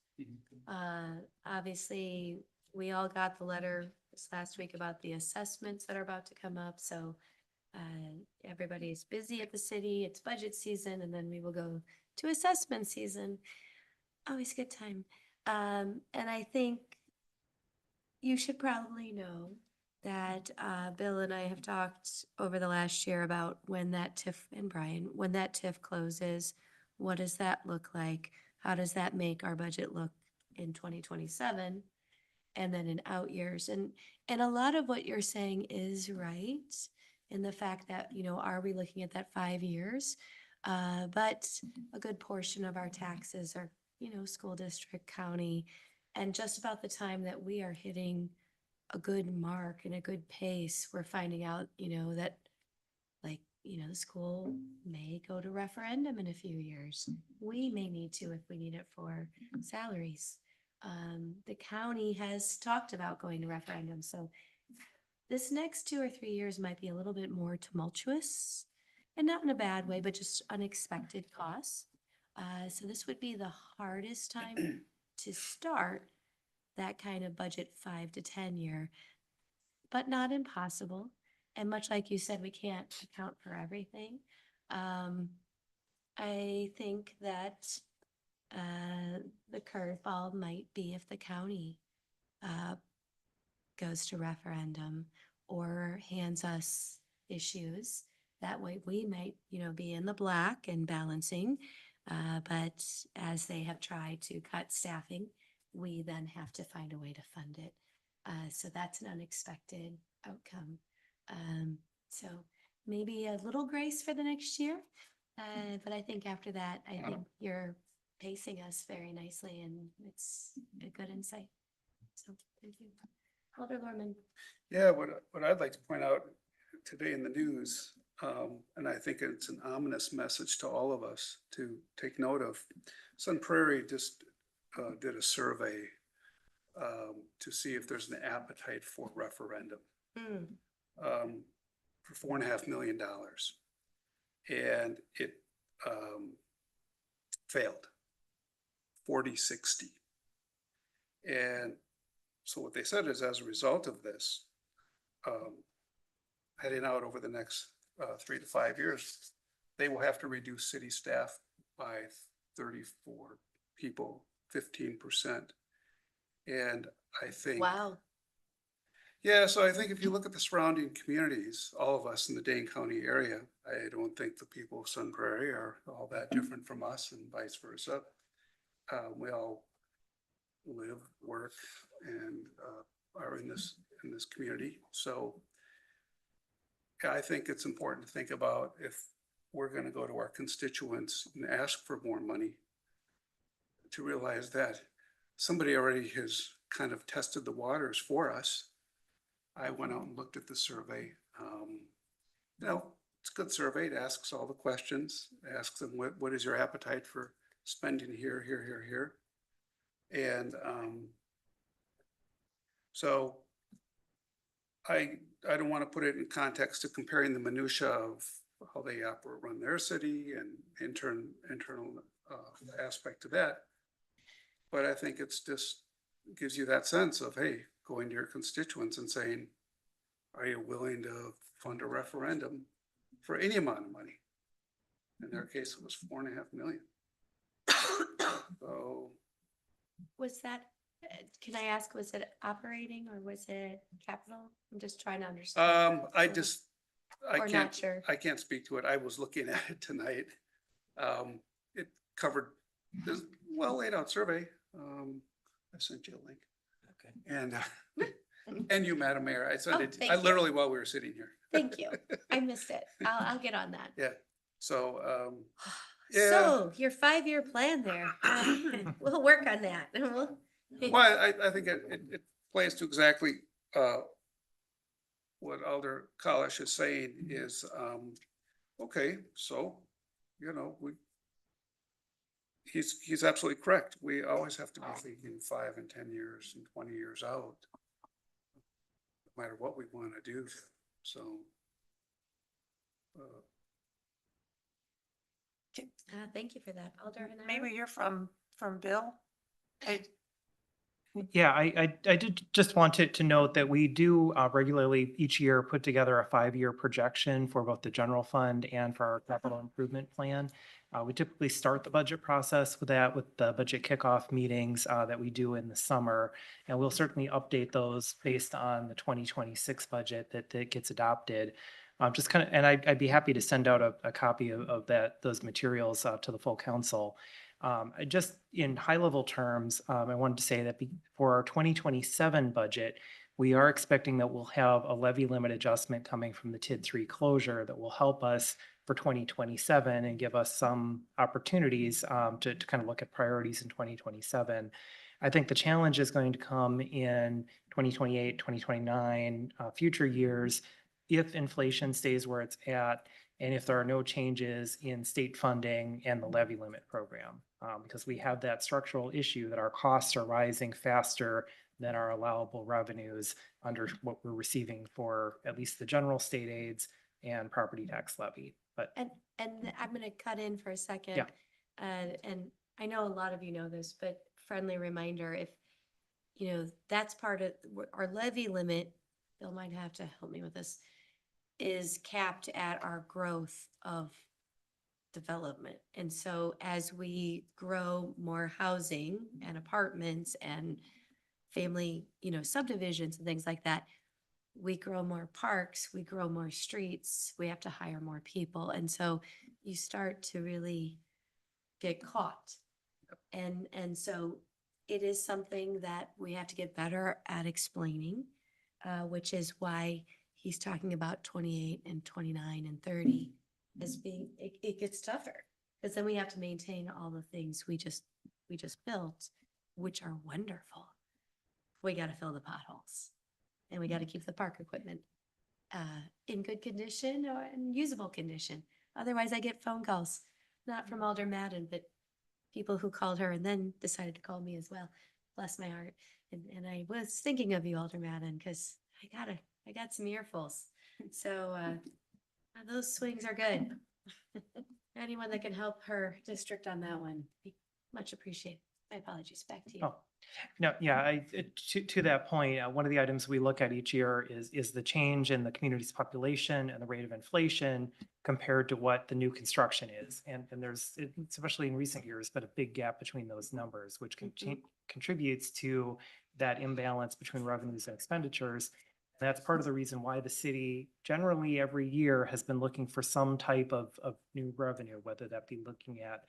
Obviously, we all got the letter this last week about the assessments that are about to come up, so everybody's busy at the city. It's budget season, and then we will go to assessment season. Always a good time. And I think you should probably know that Bill and I have talked over the last year about when that TIF, and Brian, when that TIF closes, what does that look like? How does that make our budget look in 2027 and then in out years? And a lot of what you're saying is right in the fact that, are we looking at that 5 years? But a good portion of our taxes are, school district, county, and just about the time that we are hitting a good mark and a good pace, we're finding out, that the school may go to referendum in a few years. We may need to if we need it for salaries. The county has talked about going to referendum, so this next 2 or 3 years might be a little bit more tumultuous, and not in a bad way, but just unexpected costs. So this would be the hardest time to start that kind of budget 5 to 10 year, but not impossible. And much like you said, we can't account for everything. I think that the curveball might be if the county goes to referendum or hands us issues. That way we might, be in the black and balancing. But as they have tried to cut staffing, we then have to find a way to fund it. So that's an unexpected outcome. So maybe a little grace for the next year. But I think after that, I think you're pacing us very nicely and it's a good insight. So, thank you. Alder Lorman. Yeah, what I'd like to point out today in the news, and I think it's an ominous message to all of us to take note of. Sun Prairie just did a survey to see if there's an appetite for referendum for $4.5 million. And it failed, 40-60. And so what they said is, as a result of this, heading out over the next 3 to 5 years, they will have to reduce city staff by 34 people, 15%. And I think, Wow. yeah, so I think if you look at the surrounding communities, all of us in the Dane County area, I don't think the people of Sun Prairie are all that different from us and vice versa. We all live, work, and are in this community. So yeah, I think it's important to think about, if we're going to go to our constituents and ask for more money, to realize that somebody already has kind of tested the waters for us. I went out and looked at the survey. It's a good survey. It asks all the questions. It asks them, what is your appetite for spending here, here, here, here? And so I don't want to put it in context of comparing the minutia of how they run their city and internal aspect to that. But I think it's just gives you that sense of, hey, going to your constituents and saying, are you willing to fund a referendum for any amount of money? In their case, it was $4.5 million. So Was that, can I ask, was it operating or was it capital? I'm just trying to understand. I Or not can't, sure. I can't speak to it. I was looking at it tonight. It covered this well laid out survey. I sent you a link. Okay. And you, Madam Mayor, I sent Oh, it, thank I you. literally while we were sitting here. Thank you. I missed it. I'll get on that. Yeah, so, yeah. So your 5-year plan there, we'll work on that. Well, I think it plays to exactly, what Alder Kalish is saying is, okay, so, he's absolutely correct. We always have to be thinking 5 and 10 years and 20 years out, no matter what we want to do. So. Thank you for that, Alder. Maybe you're from Bill? Yeah, I did just want to note that we do regularly each year put together a 5-year projection for both the general fund and for our capital improvement plan. We typically start the budget process with that, with the budget kickoff meetings that we do in the summer. And we'll certainly update those based on the 2026 budget that gets adopted. Just kind of, and I'd be happy to send out a copy of those materials to the full council. Just in high level terms, I wanted to say that for our 2027 budget, we are expecting that we'll have a levy limit adjustment coming from the TID 3 closure that will help us for 2027 and give us some opportunities to kind of look at priorities in 2027. I think the challenge is going to come in 2028, 2029, future years, if inflation stays where it's at, and if there are no changes in state funding and the levy limit program, because we have that structural issue that our costs are rising faster than our allowable revenues under what we're receiving for at least the general state aids and property tax levy. But And I'm going to cut in for a second. Yeah. And I know a lot of you know this, but friendly reminder, if, that's part of our levy limit, Bill might have to help me with this, is capped at our growth of development. And so as we grow more housing and apartments and family, subdivisions and things like that, we grow more parks, we grow more streets, we have to hire more people. And so you start to really get caught. And so it is something that we have to get better at explaining, which is why he's talking about 28 and 29 and 30 as being, it gets tougher. Because then we have to maintain all the things we just built, which are wonderful. we gotta fill the potholes. And we gotta keep the park equipment in good condition or in usable condition. Otherwise I get phone calls, not from Alder Madden, but people who called her and then decided to call me as well. Bless my heart. And I was thinking of you, Alder Madden, because I got some earfuls. So those swings are good. Anyone that can help her district on that one, be much appreciated. My apologies, back to you. Oh, no, yeah, to that point, one of the items we look at each year is the change in the community's population and the rate of inflation compared to what the new construction is. And there's, especially in recent years, but a big gap between those numbers, which contributes to that imbalance between revenues and expenditures. That's part of the reason why the city generally every year has been looking for some type of new revenue, whether that be looking at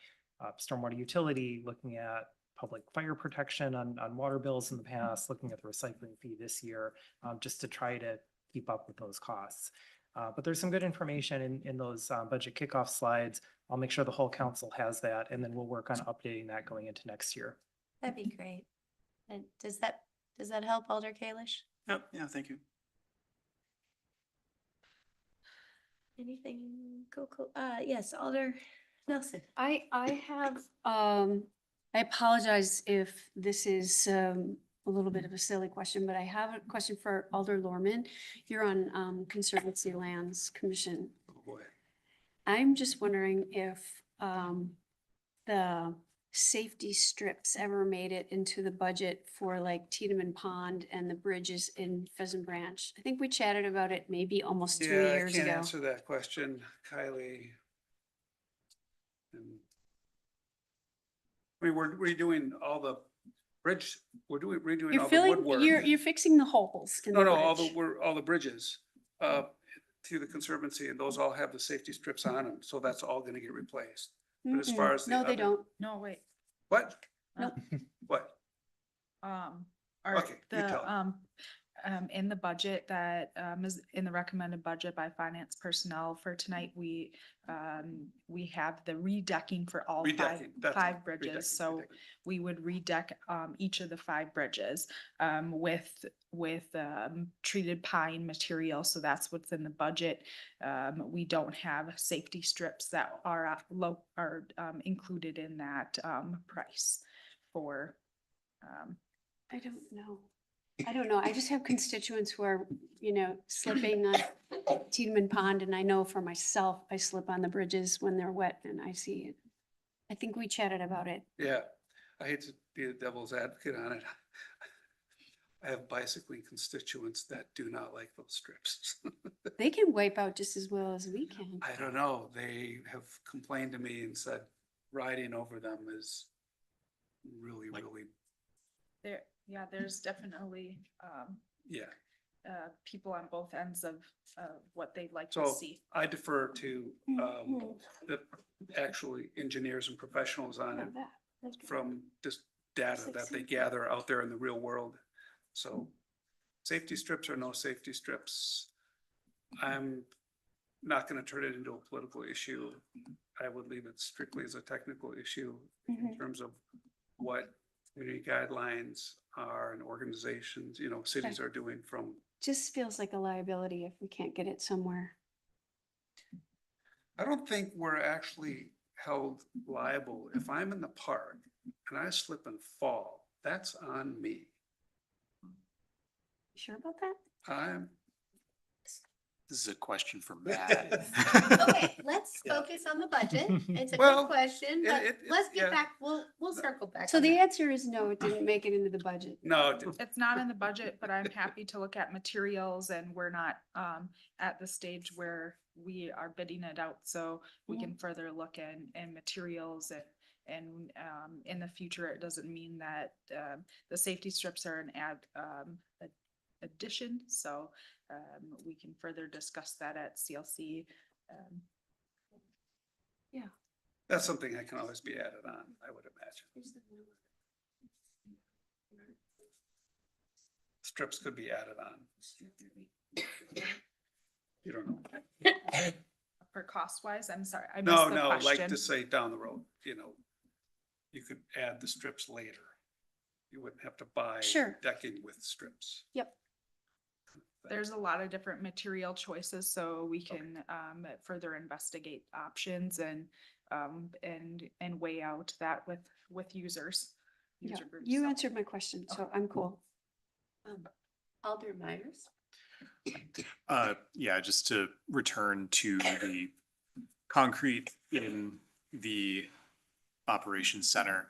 stormwater utility, looking at public fire protection on water bills in the past, looking at the recycling fee this year, just to try to keep up with those costs. But there's some good information in those budget kickoff slides. I'll make sure the whole council has that, and then we'll work on updating that going into next year. That'd be great. And does that help, Alder Kalish? Yep, yeah, thank you. Anything cool? Yes, Alder Nelson. I have, I apologize if this is a little bit of a silly question, but I have a question for Alder Lorman. You're on Conservancy Lands Commission. Oh, boy. I'm just wondering if the safety strips ever made it into the budget for like Tiedemann Pond and the bridges in Pheasant Branch. I think we chatted about it maybe almost 2 Yeah, I years can't ago. answer that question, Kylie. And I mean, we're redoing all the bridge, redoing You're all the filling, woodwork. you're fixing the holes in the No, all bridge. all the bridges, to the Conservancy, and those all have the safety strips on them, so that's all gonna get replaced. But as far as the No, they other- don't. No, wait. What? Nope. What? Okay, you tell in the budget that, is in the recommended budget by finance personnel for tonight, we have the redecking for all Redecking, that's five all, bridges. redecking, So redecking. we would redeck, each of the 5 bridges, with treated pine material. So that's what's in the budget. We don't have safety strips that are included in that, price for, I don't know. I don't know. I just have constituents who are, slipping on Tiedemann Pond, and I know for myself, I slip on the bridges when they're wet and I see it. I think we chatted about it. Yeah, I hate to be the devil's advocate on it. I have bicycling constituents that do not like those strips. They can wipe out just as well as we can. I don't know, they have complained to me and said riding over them is really, really, there's definitely, yeah. people on both ends of what they'd like to So see. I defer to the actually engineers and professionals on it from this data that they gather out there in the real world. So safety strips or no safety strips, I'm not gonna turn it into a political issue. I would leave it strictly as a technical issue in terms of what community guidelines are and organizations, cities are doing from. Just feels like a liability if we can't get it somewhere. I don't think we're actually held liable. If I'm in the park and I slip and fall, that's on me. Sure about that? This is a question for Matt. Okay, let's focus on the budget. It's a Well, good question, but let's yeah. get back, we'll circle back. So on the that. answer is no, it didn't make it into the budget. No, it didn't. It's not in the budget, but I'm happy to look at materials, and we're not at the stage where we are bidding it out. So we can further look in materials, and in the future, it doesn't mean that the safety strips are an addition. So we can further discuss that at CLC. That's something that can always be added on, I would imagine. Strips could be added on. You don't know. For cost wise, I'm sorry, I No, missed the like question. to say down the road, you could add the strips later. You wouldn't have to buy Sure. decking with strips. Yep. There's a lot of different material choices, so we can further investigate options and weigh out that with users. Yeah, user groups, you so. answered my question, so I'm cool. Alder Myers? Yeah, just to return to the concrete in the operations center.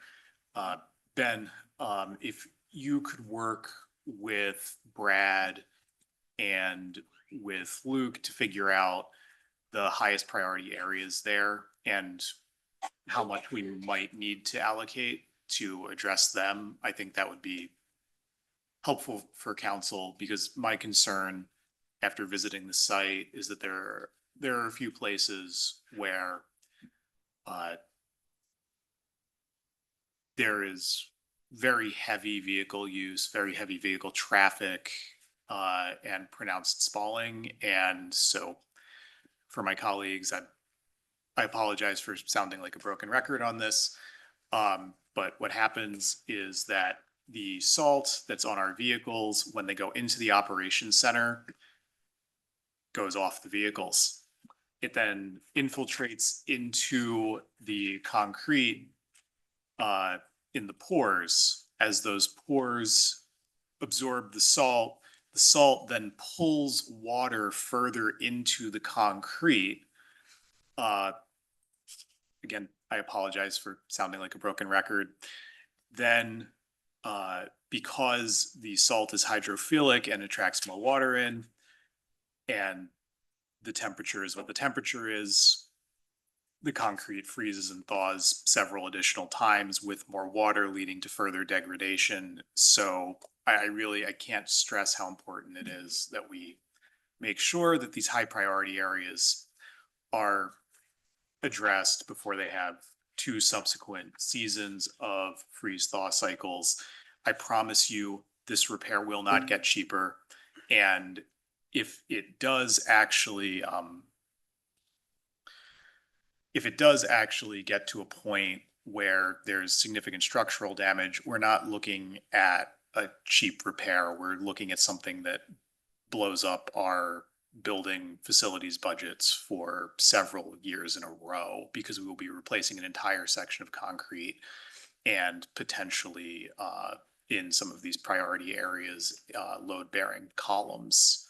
Ben, if you could work with Brad and with Luke to figure out the highest priority areas there and how much we might need to allocate to address them, I think that would be helpful for council, because my concern after visiting the site is that there are a few places where there is very heavy vehicle use, very heavy vehicle traffic, and pronounced spalling. And so for my colleagues, I apologize for sounding like a broken record on this. But what happens is that the salt that's on our vehicles, when they go into the operations center, goes off the vehicles. It then infiltrates into the concrete in the pores. As those pores absorb the salt then pulls water further into the concrete. Again, I apologize for sounding like a broken record. Then, because the salt is hydrophilic and attracts more water in, and the temperature is what the temperature is, the concrete freezes and thaws several additional times with more water, leading to further degradation. So I can't stress how important it is that we make sure that these high priority areas are addressed before they have 2 subsequent seasons of freeze thaw cycles. I promise you, this repair will not get cheaper. And if it does actually get to a point where there's significant structural damage, we're not looking at a cheap repair. We're looking at something that blows up our building facilities budgets for several years in a row, because we will be replacing an entire section of concrete and potentially in some of these priority areas, load-bearing columns.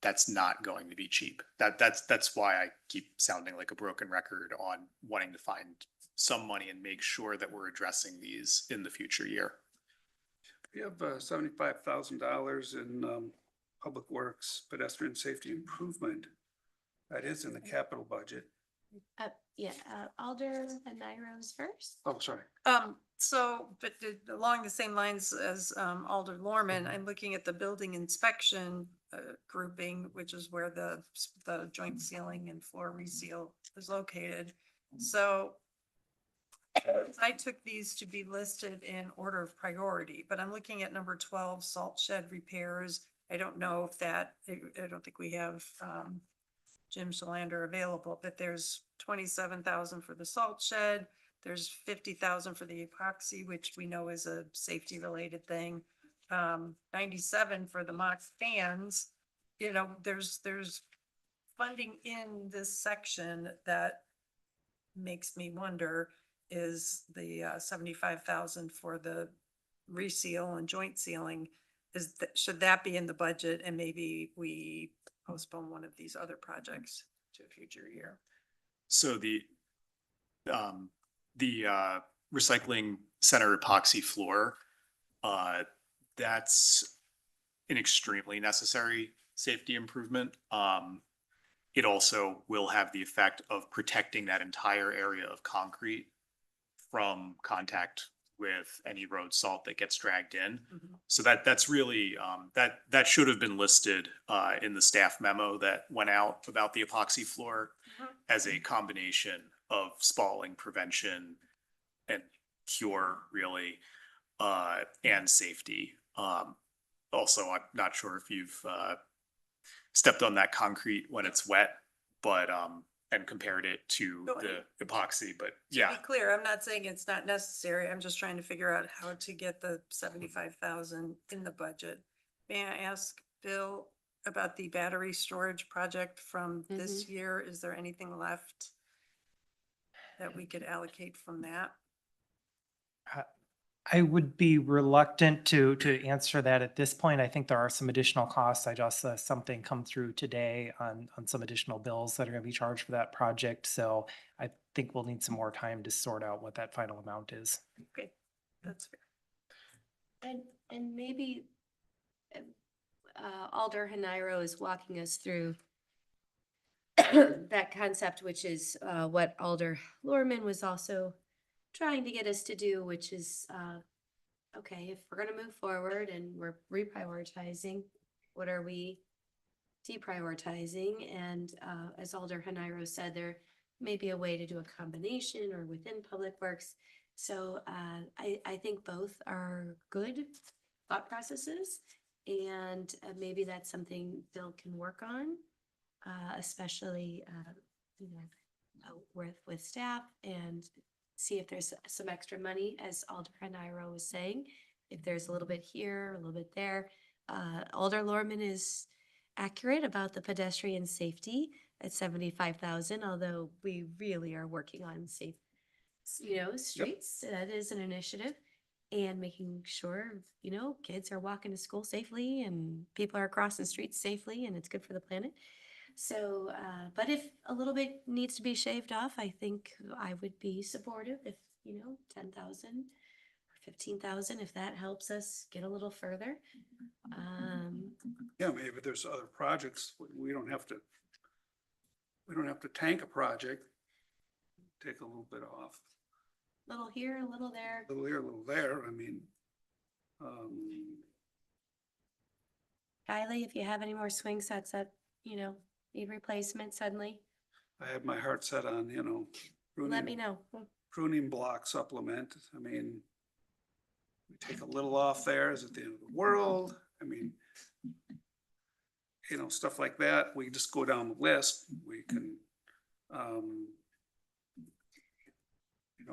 That's not going to be cheap. That's why I keep sounding like a broken record on wanting to find some money and make sure that we're addressing these in the future year. We have $75,000 in Public Works pedestrian safety improvement. That is in the capital budget. Alder Nairo's first. Oh, sorry. Along the same lines as Alder Lorman, I'm looking at the building inspection grouping, which is where the joint sealing and floor reseal is located. So I took these to be listed in order of priority, but I'm looking at number 12, salt shed repairs. I don't know if I don't think we have Jim Shalander available, but there's 27,000 for the salt shed. There's 50,000 for the epoxy, which we know is a safety related thing. 97 for the mock fans. You know, there's funding in this section that makes me wonder, is the 75,000 for the reseal and joint sealing, should that be in the budget, and maybe we postpone one of these other projects to a future year? So the recycling center epoxy floor, that's an extremely necessary safety improvement. It also will have the effect of protecting that entire area of concrete from contact with any road salt that gets dragged in. So that's really, that should have been listed in the staff memo that went out about the epoxy floor as a combination of spalling prevention and cure, really, and safety. Also, I'm not sure if you've stepped on that concrete when it's wet, but and compared it to No, the epoxy, but To yeah. be clear, I'm not saying it's not necessary. I'm just trying to figure out how to get the 75,000 in the budget. May I ask Bill about the battery storage project from this year? Is there anything left that we could allocate from that? I would be reluctant to answer that at this point. I think there are some additional costs. I just saw something come through today on some additional bills that are going to be charged for that project. So I think we'll need some more time to sort out what that final amount is. Okay, that's fair. And maybe Alder Haniro is walking us through that concept, which is what Alder Lorman was also trying to get us to do, which is, okay, if we're gonna move forward and we're reprioritizing, what are we deprioritizing? And as Alder Haniro said, there may be a way to do a combination or within Public Works. So I think both are good thought processes, and maybe that's something Bill can work on, especially you know, with staff, and see if there's some extra money, as Alder Haniro was saying, if there's a little bit here, a little bit there. Alder Lorman is accurate about the pedestrian safety at 75,000, although we really are working on safe, streets. That is an initiative. And making sure, kids are walking to school safely and people are crossing streets safely, and it's good for the planet. So, but if a little bit needs to be shaved off, I think I would be supportive if, 10,000 or 15,000, if that helps us get a little further. Yeah, maybe there's other projects. We don't have to tank a project. Take a little bit off, Little here, a little there. a little here, a little there. I mean, Kylie, if you have any more swing sets that, need replacement suddenly, I had my heart set on, let me know. pruning block supplement. I mean, we take a little off there, is it the end of the world? I mean, stuff like that. We just go down the list. We can,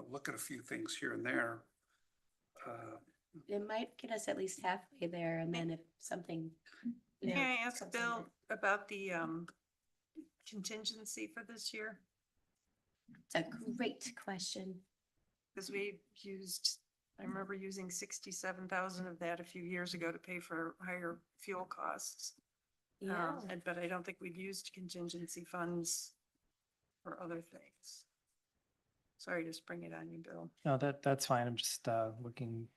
look at a few things here and there. It might get us at least halfway there, and then if something. May I ask Bill about the contingency for this year? It's a great question. Because I remember using 67,000 of that a few years ago to pay for higher fuel costs. Yeah. But I don't think we've used contingency funds for other things. Sorry to spring it on you, Bill. No, that's fine. I'm just looking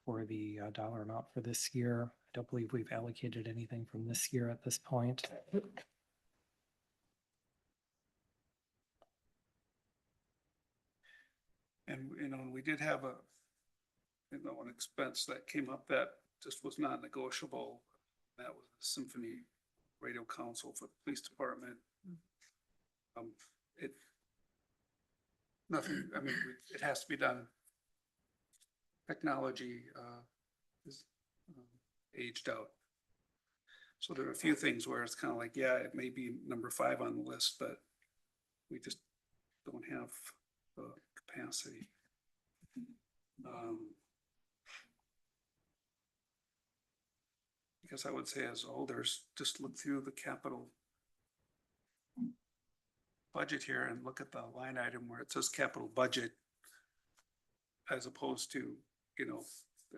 for the dollar amount for this year. I don't believe we've allocated anything from this year at this point. And, we did have an expense that came up that just was not negotiable. That was the Symphony Radio Council for the police department. Nothing, I mean, it has to be done. Technology is aged out. So there are a few things where it's kind of like, yeah, it may be number 5 on the list, but we just don't have the capacity. Because I would say as alders, just look through the capital budget here and look at the line item where it says capital budget, as opposed to,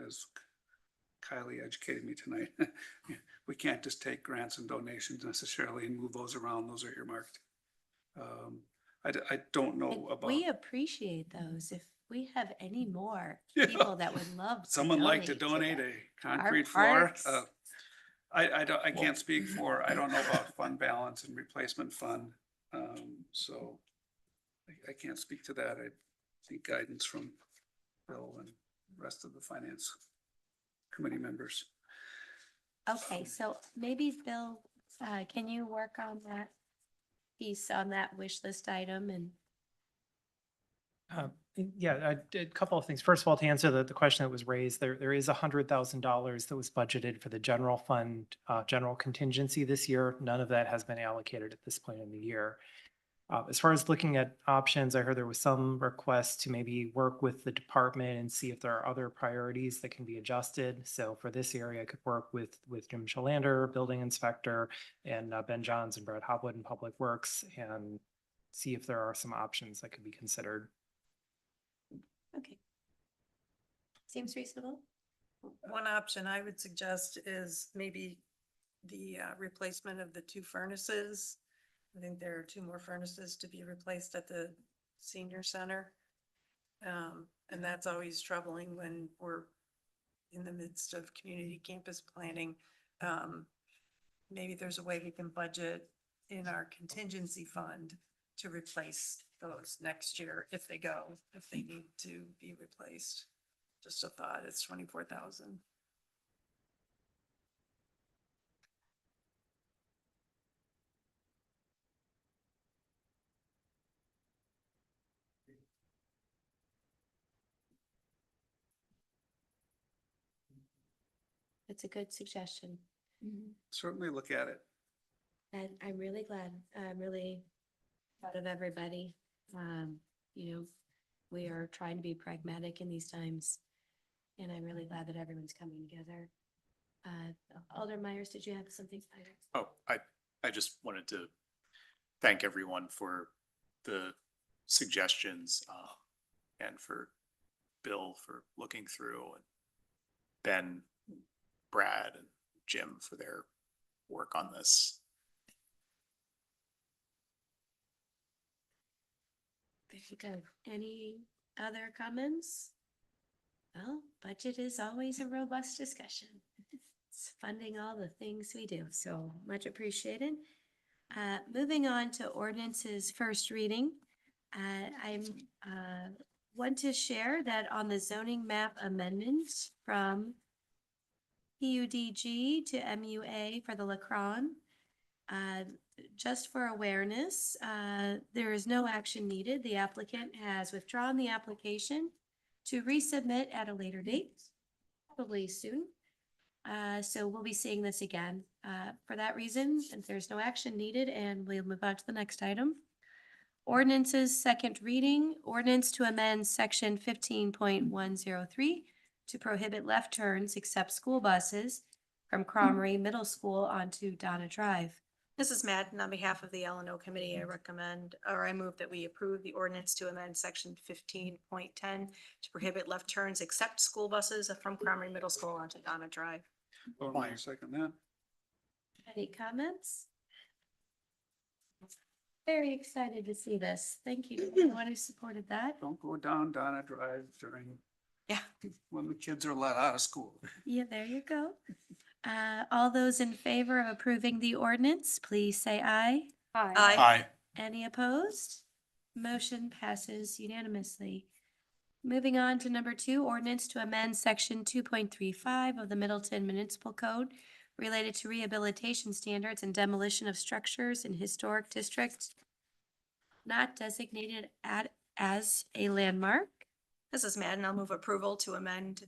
as Kylie educated me tonight, we can't just take grants and donations necessarily and move those around. Those are earmarked. I don't know about. We appreciate those. If we have any more people that would love to Someone like to donate donate to a our concrete floor. parks. I can't speak for, I don't know about fund balance and replacement fund. So I can't speak to that. I think guidance from Bill and the rest of the finance committee members. Okay, so maybe Bill, can you work on that piece, on that wish list item? And Yeah, I did a couple of things. First of all, to answer the question that was raised, there is $100,000 that was budgeted for the general fund, general contingency this year. None of that has been allocated at this point in the year. As far as looking at options, I heard there was some request to maybe work with the department and see if there are other priorities that can be adjusted. So for this area, I could work with Jim Chalander, building inspector, and Ben Johns and Brad Hopwood in Public Works, and see if there are some options that could be considered. Okay. Seems reasonable. One option I would suggest is maybe the replacement of the 2 furnaces. I think there are 2 more furnaces to be replaced at the senior center. And that's always troubling when we're in the midst of community campus planning. Maybe there's a way we can budget in our contingency fund to replace those next year if they need to be replaced. Just a thought, it's 24,000. It's a good suggestion. Certainly look at it. And I'm really glad, I'm really proud of everybody. You know, we are trying to be pragmatic in these times. And I'm really glad that everyone's coming together. Alder Myers, did you have something? Oh, I just wanted to thank everyone for the suggestions, and for Bill for looking through, and Ben, Brad, and Jim for their work on this. Very good. Any other comments? Well, budget is always a robust discussion. It's funding all the things we do, so much appreciated. Moving on to ordinances first reading. I want to share that on the zoning map amendments from PUDG to MUA for the Lacron. Just for awareness, there is no action needed. The applicant has withdrawn the application to resubmit at a later date, probably soon. So we'll be seeing this again. For that reason, there's no action needed, and we'll move on to the next item. Ordinances, second reading, ordinance to amend section 15.103 to prohibit left turns except school buses from Cromery Middle School onto Donna Drive. This is Madden on behalf of the L&O Committee. I recommend, or I move that we approve the ordinance to amend section 15.10 to prohibit left turns except school buses from Cromery Middle School onto Donna Drive. I'll second that. Any comments? Very excited to see this. Thank you to everyone who supported that. Don't go down Donna Drive during, Yeah. when the kids are let out of school. Yeah, there you go. All those in favor of approving the ordinance, please say aye. Aye. Aye. Any opposed? Motion passes unanimously. Moving on to number 2, ordinance to amend section 2.35 of the Middleton Municipal Code related to rehabilitation standards and demolition of structures in historic districts not designated as a landmark. This is Madden. I'll move approval to amend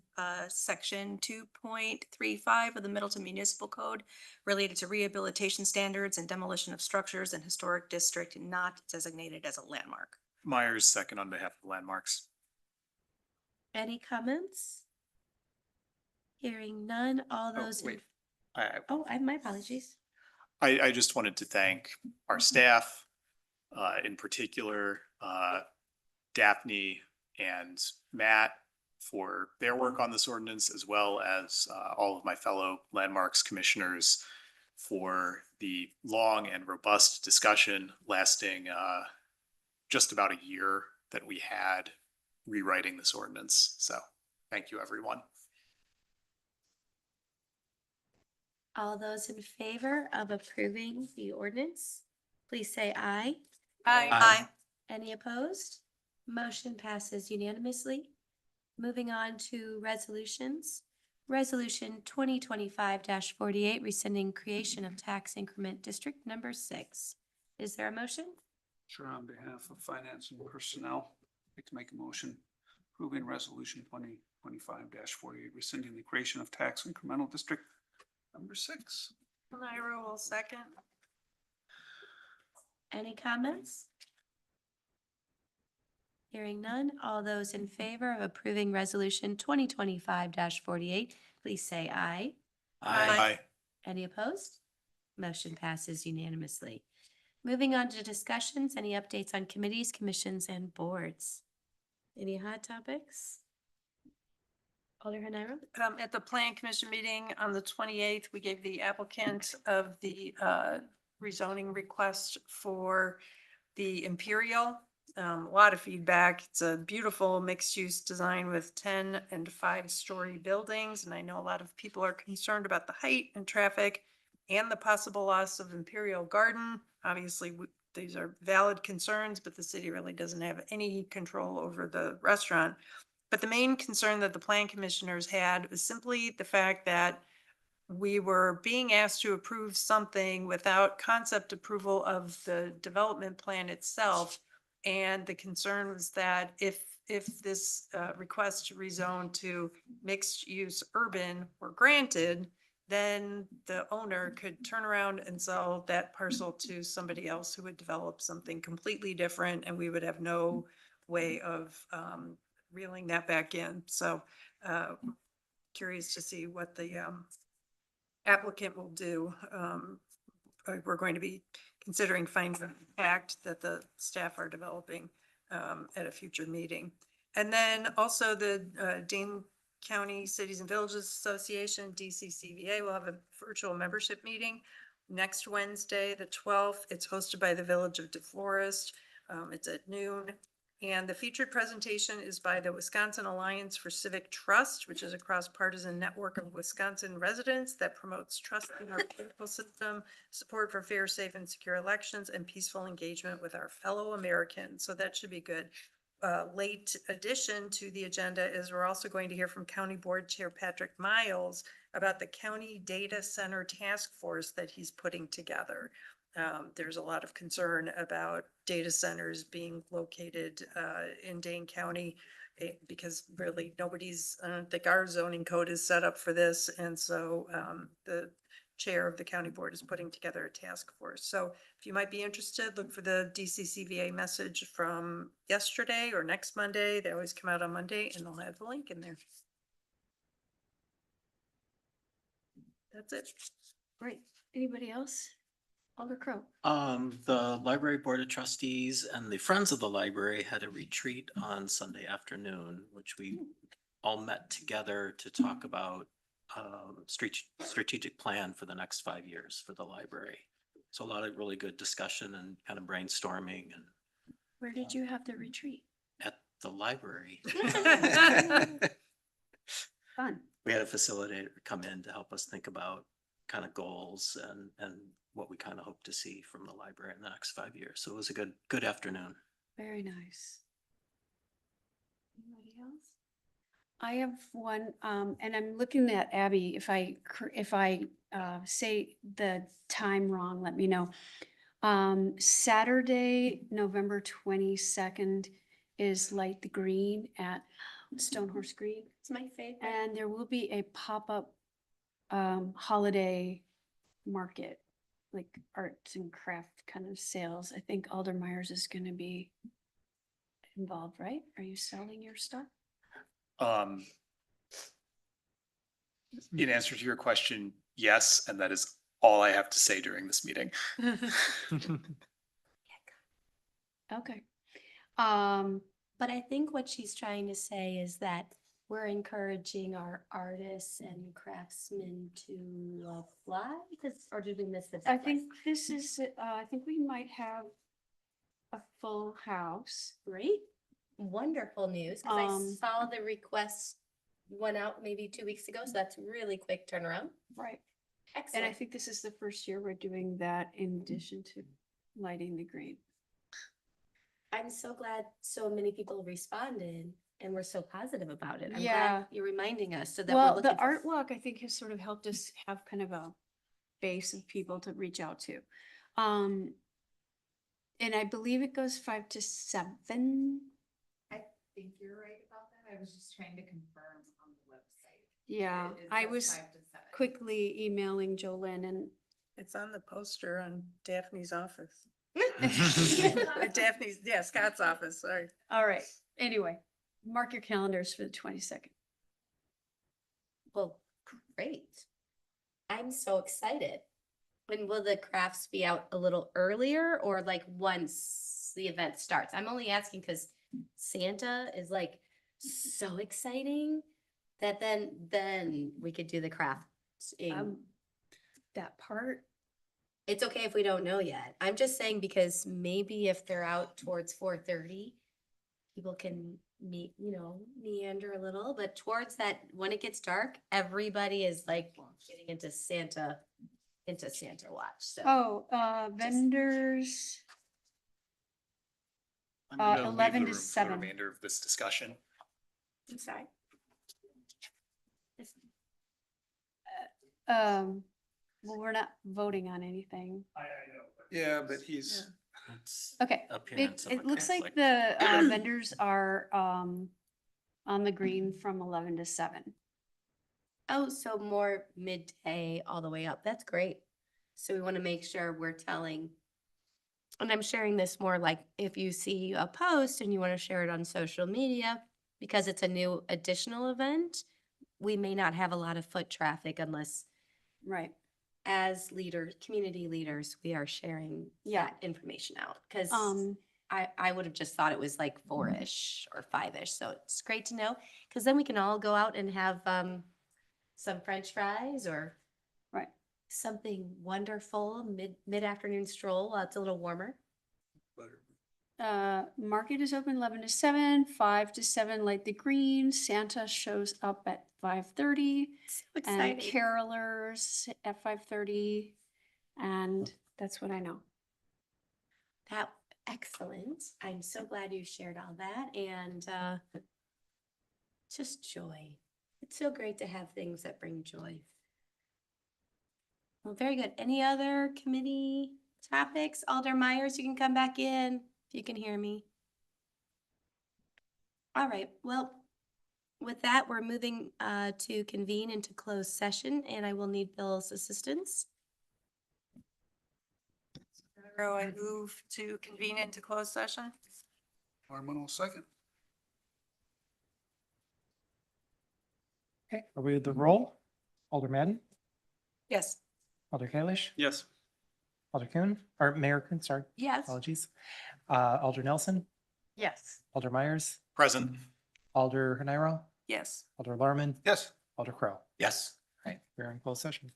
section 2.35 of the Middleton Municipal Code related to rehabilitation standards and demolition of structures in historic district not designated as a landmark. Myers, second on behalf of Landmarks. Any comments? Hearing none, all those. Wait. My apologies. I just wanted to thank our staff, in particular, Daphne and Matt for their work on this ordinance, as well as all of my fellow Landmarks commissioners for the long and robust discussion lasting just about a year that we had rewriting this ordinance. So thank you, everyone. All those in favor of approving the ordinance, please say aye. Aye. Any opposed? Motion passes unanimously. Moving on to resolutions. Resolution 2025-48, rescinding creation of tax increment district number 6. Is there a motion? Sure, on behalf of Finance and Personnel, I'd like to make a motion approving resolution 2025-48, rescinding the creation of tax incremental district number 6. Nairo will second. Any comments? Hearing none, all those in favor of approving Resolution 2025-48, please say aye. Aye. Any opposed? Motion passes unanimously. Moving on to discussions, any updates on committees, commissions, and boards? Any hot topics? Alder Haniro? At the Plan Commission meeting on the 28th, we gave the applicant of the rezoning request for the Imperial. A lot of feedback. It's a beautiful mixed-use design with 10 and 5-story buildings. And I know a lot of people are concerned about the height and traffic and the possible loss of Imperial Garden. Obviously, these are valid concerns, but the city really doesn't have any control over the restaurant. But the main concern that the plan commissioners had was simply the fact that we were being asked to approve something without concept approval of the development plan itself. And the concern was that if this request to rezone to mixed use urban were granted, then the owner could turn around and sell that parcel to somebody else who would develop something completely different, and we would have no way of reeling that back in. So curious to see what the applicant will do. We're going to be considering findings of impact that the staff are developing at a future meeting. And then also the Dane County Cities and Villages Association, DCCVA, will have a virtual membership meeting next Wednesday, the 12th. It's hosted by the Village of DeForest. It's at noon. And the featured presentation is by the Wisconsin Alliance for Civic Trust, which is a cross-partisan network of Wisconsin residents that promotes trust in our political system, support for fair, safe, and secure elections, and peaceful engagement with our fellow Americans. So that should be good. Late addition to the agenda is we're also going to hear from County Board Chair Patrick Miles about the County Data Center Task Force that he's putting together. There's a lot of concern about data centers being located in Dane County because really nobody's, I don't think our zoning code is set up for this. And so the chair of the county board is putting together a task force. So if you might be interested, look for the DCCVA message from yesterday or next Monday. They always come out on Monday and they'll have the link in there. That's it. Great. Anybody else? Alder Crow. The library board of trustees and the Friends of the Library had a retreat on Sunday afternoon, which we all met together to talk about strategic plan for the next 5 years for the library. So a lot of really good discussion and kind of brainstorming and Where did you have the retreat? at the library. Fun. We had a facilitator come in to help us think about kind of goals and what we kind of hope to see from the library in the next 5 years. So it was a good afternoon. Very nice. Anybody else? I have one, and I'm looking at Abby. If I say the time wrong, let me know. Saturday, November 22nd is Light the Green at Stone Horse Green. It's my favorite. And there will be a pop-up holiday market, like arts and craft kind of sales. I think Alder Myers is going to be involved, right? Are you selling your stuff? In answer to your question, yes, and that is all I have to say during this meeting. Okay. But I think what she's trying to say is that we're encouraging our artists and craftsmen to apply, or did we miss the I deadline? think this is, I think we might have a full house. Great, wonderful news, because I saw the request went out maybe 2 weeks ago, so that's really quick turnaround. Right. And Excellent. I think this is the first year we're doing that in addition to lighting the green. I'm so glad so many people responded and were so positive about it. I'm Yeah. glad you're reminding us so that we're Well, looking the for. art walk, I think, has sort of helped us have kind of a base of people to reach out to. And I believe it goes 5 to 7. I think you're right about that. I was just trying to confirm on the website. Yeah, It I says was 5 to 7. quickly emailing Jolene and It's on the poster on Daphne's office. Daphne's, yeah, Scott's office, sorry. All right, anyway, mark your calendars for the 22nd. Well, great. I'm so excited. When will the crafts be out a little earlier or like once the event starts? I'm only asking because Santa is like so exciting that then we could do the crafts. That part, It's okay if we don't know yet. I'm just saying because maybe if they're out towards 4:30, people can meander a little, but towards that, when it gets dark, everybody is like getting into Santa watch, so. vendors, I'm gonna leave 11 the to room for the 7. remainder of this discussion. I'm sorry. Well, we're not voting on anything. Yeah, but he's. It's Okay, appearance of it a looks like conflict. the vendors are on the green from 11 to 7. Oh, so more midday all the way up. That's great. So we want to make sure we're telling, and I'm sharing this more like if you see a post and you want to share it on social media, because it's a new additional event, we may not have a lot of foot traffic unless Right. as leaders, community leaders, we are sharing that information out. Because I would have just thought it was like 4-ish or 5-ish. So it's great to know because then we can all go out and have some French fries or Right. something wonderful mid-afternoon stroll while it's a little warmer. Market is open 11 to 7, 5 to 7 light the green. Santa shows up at 5:30. So And exciting. carolers at 5:30. And that's what I know. That excellent. I'm so glad you shared all that and just joy. It's so great to have things that bring joy. Well, very good. Any other committee topics? Alder Myers, you can come back in if you can hear me. All right. Well, with that, we're moving to convene into closed session and I will need Bill's assistance. I move to convene into closed session. Harmon will second. Okay, are we at the roll? Alder Madden, Yes. Alder Kalish, Yes. Alder Kuhn, or Mayor Kuhn, sorry, Yes. apologies. Alder Nelson, Yes. Alder Myers, Present. Alder Haniro, Yes. Alder Larman, Yes. Alder Crow. Yes. All right, we're in closed session.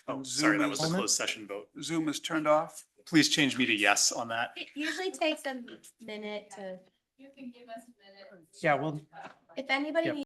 Oh, sorry, that was a Zoom is- closed session vote. Zoom is turned off. Please change me to yes on that. It usually takes a minute to, You can give us a minute. Yeah, well, if anybody Yep. needs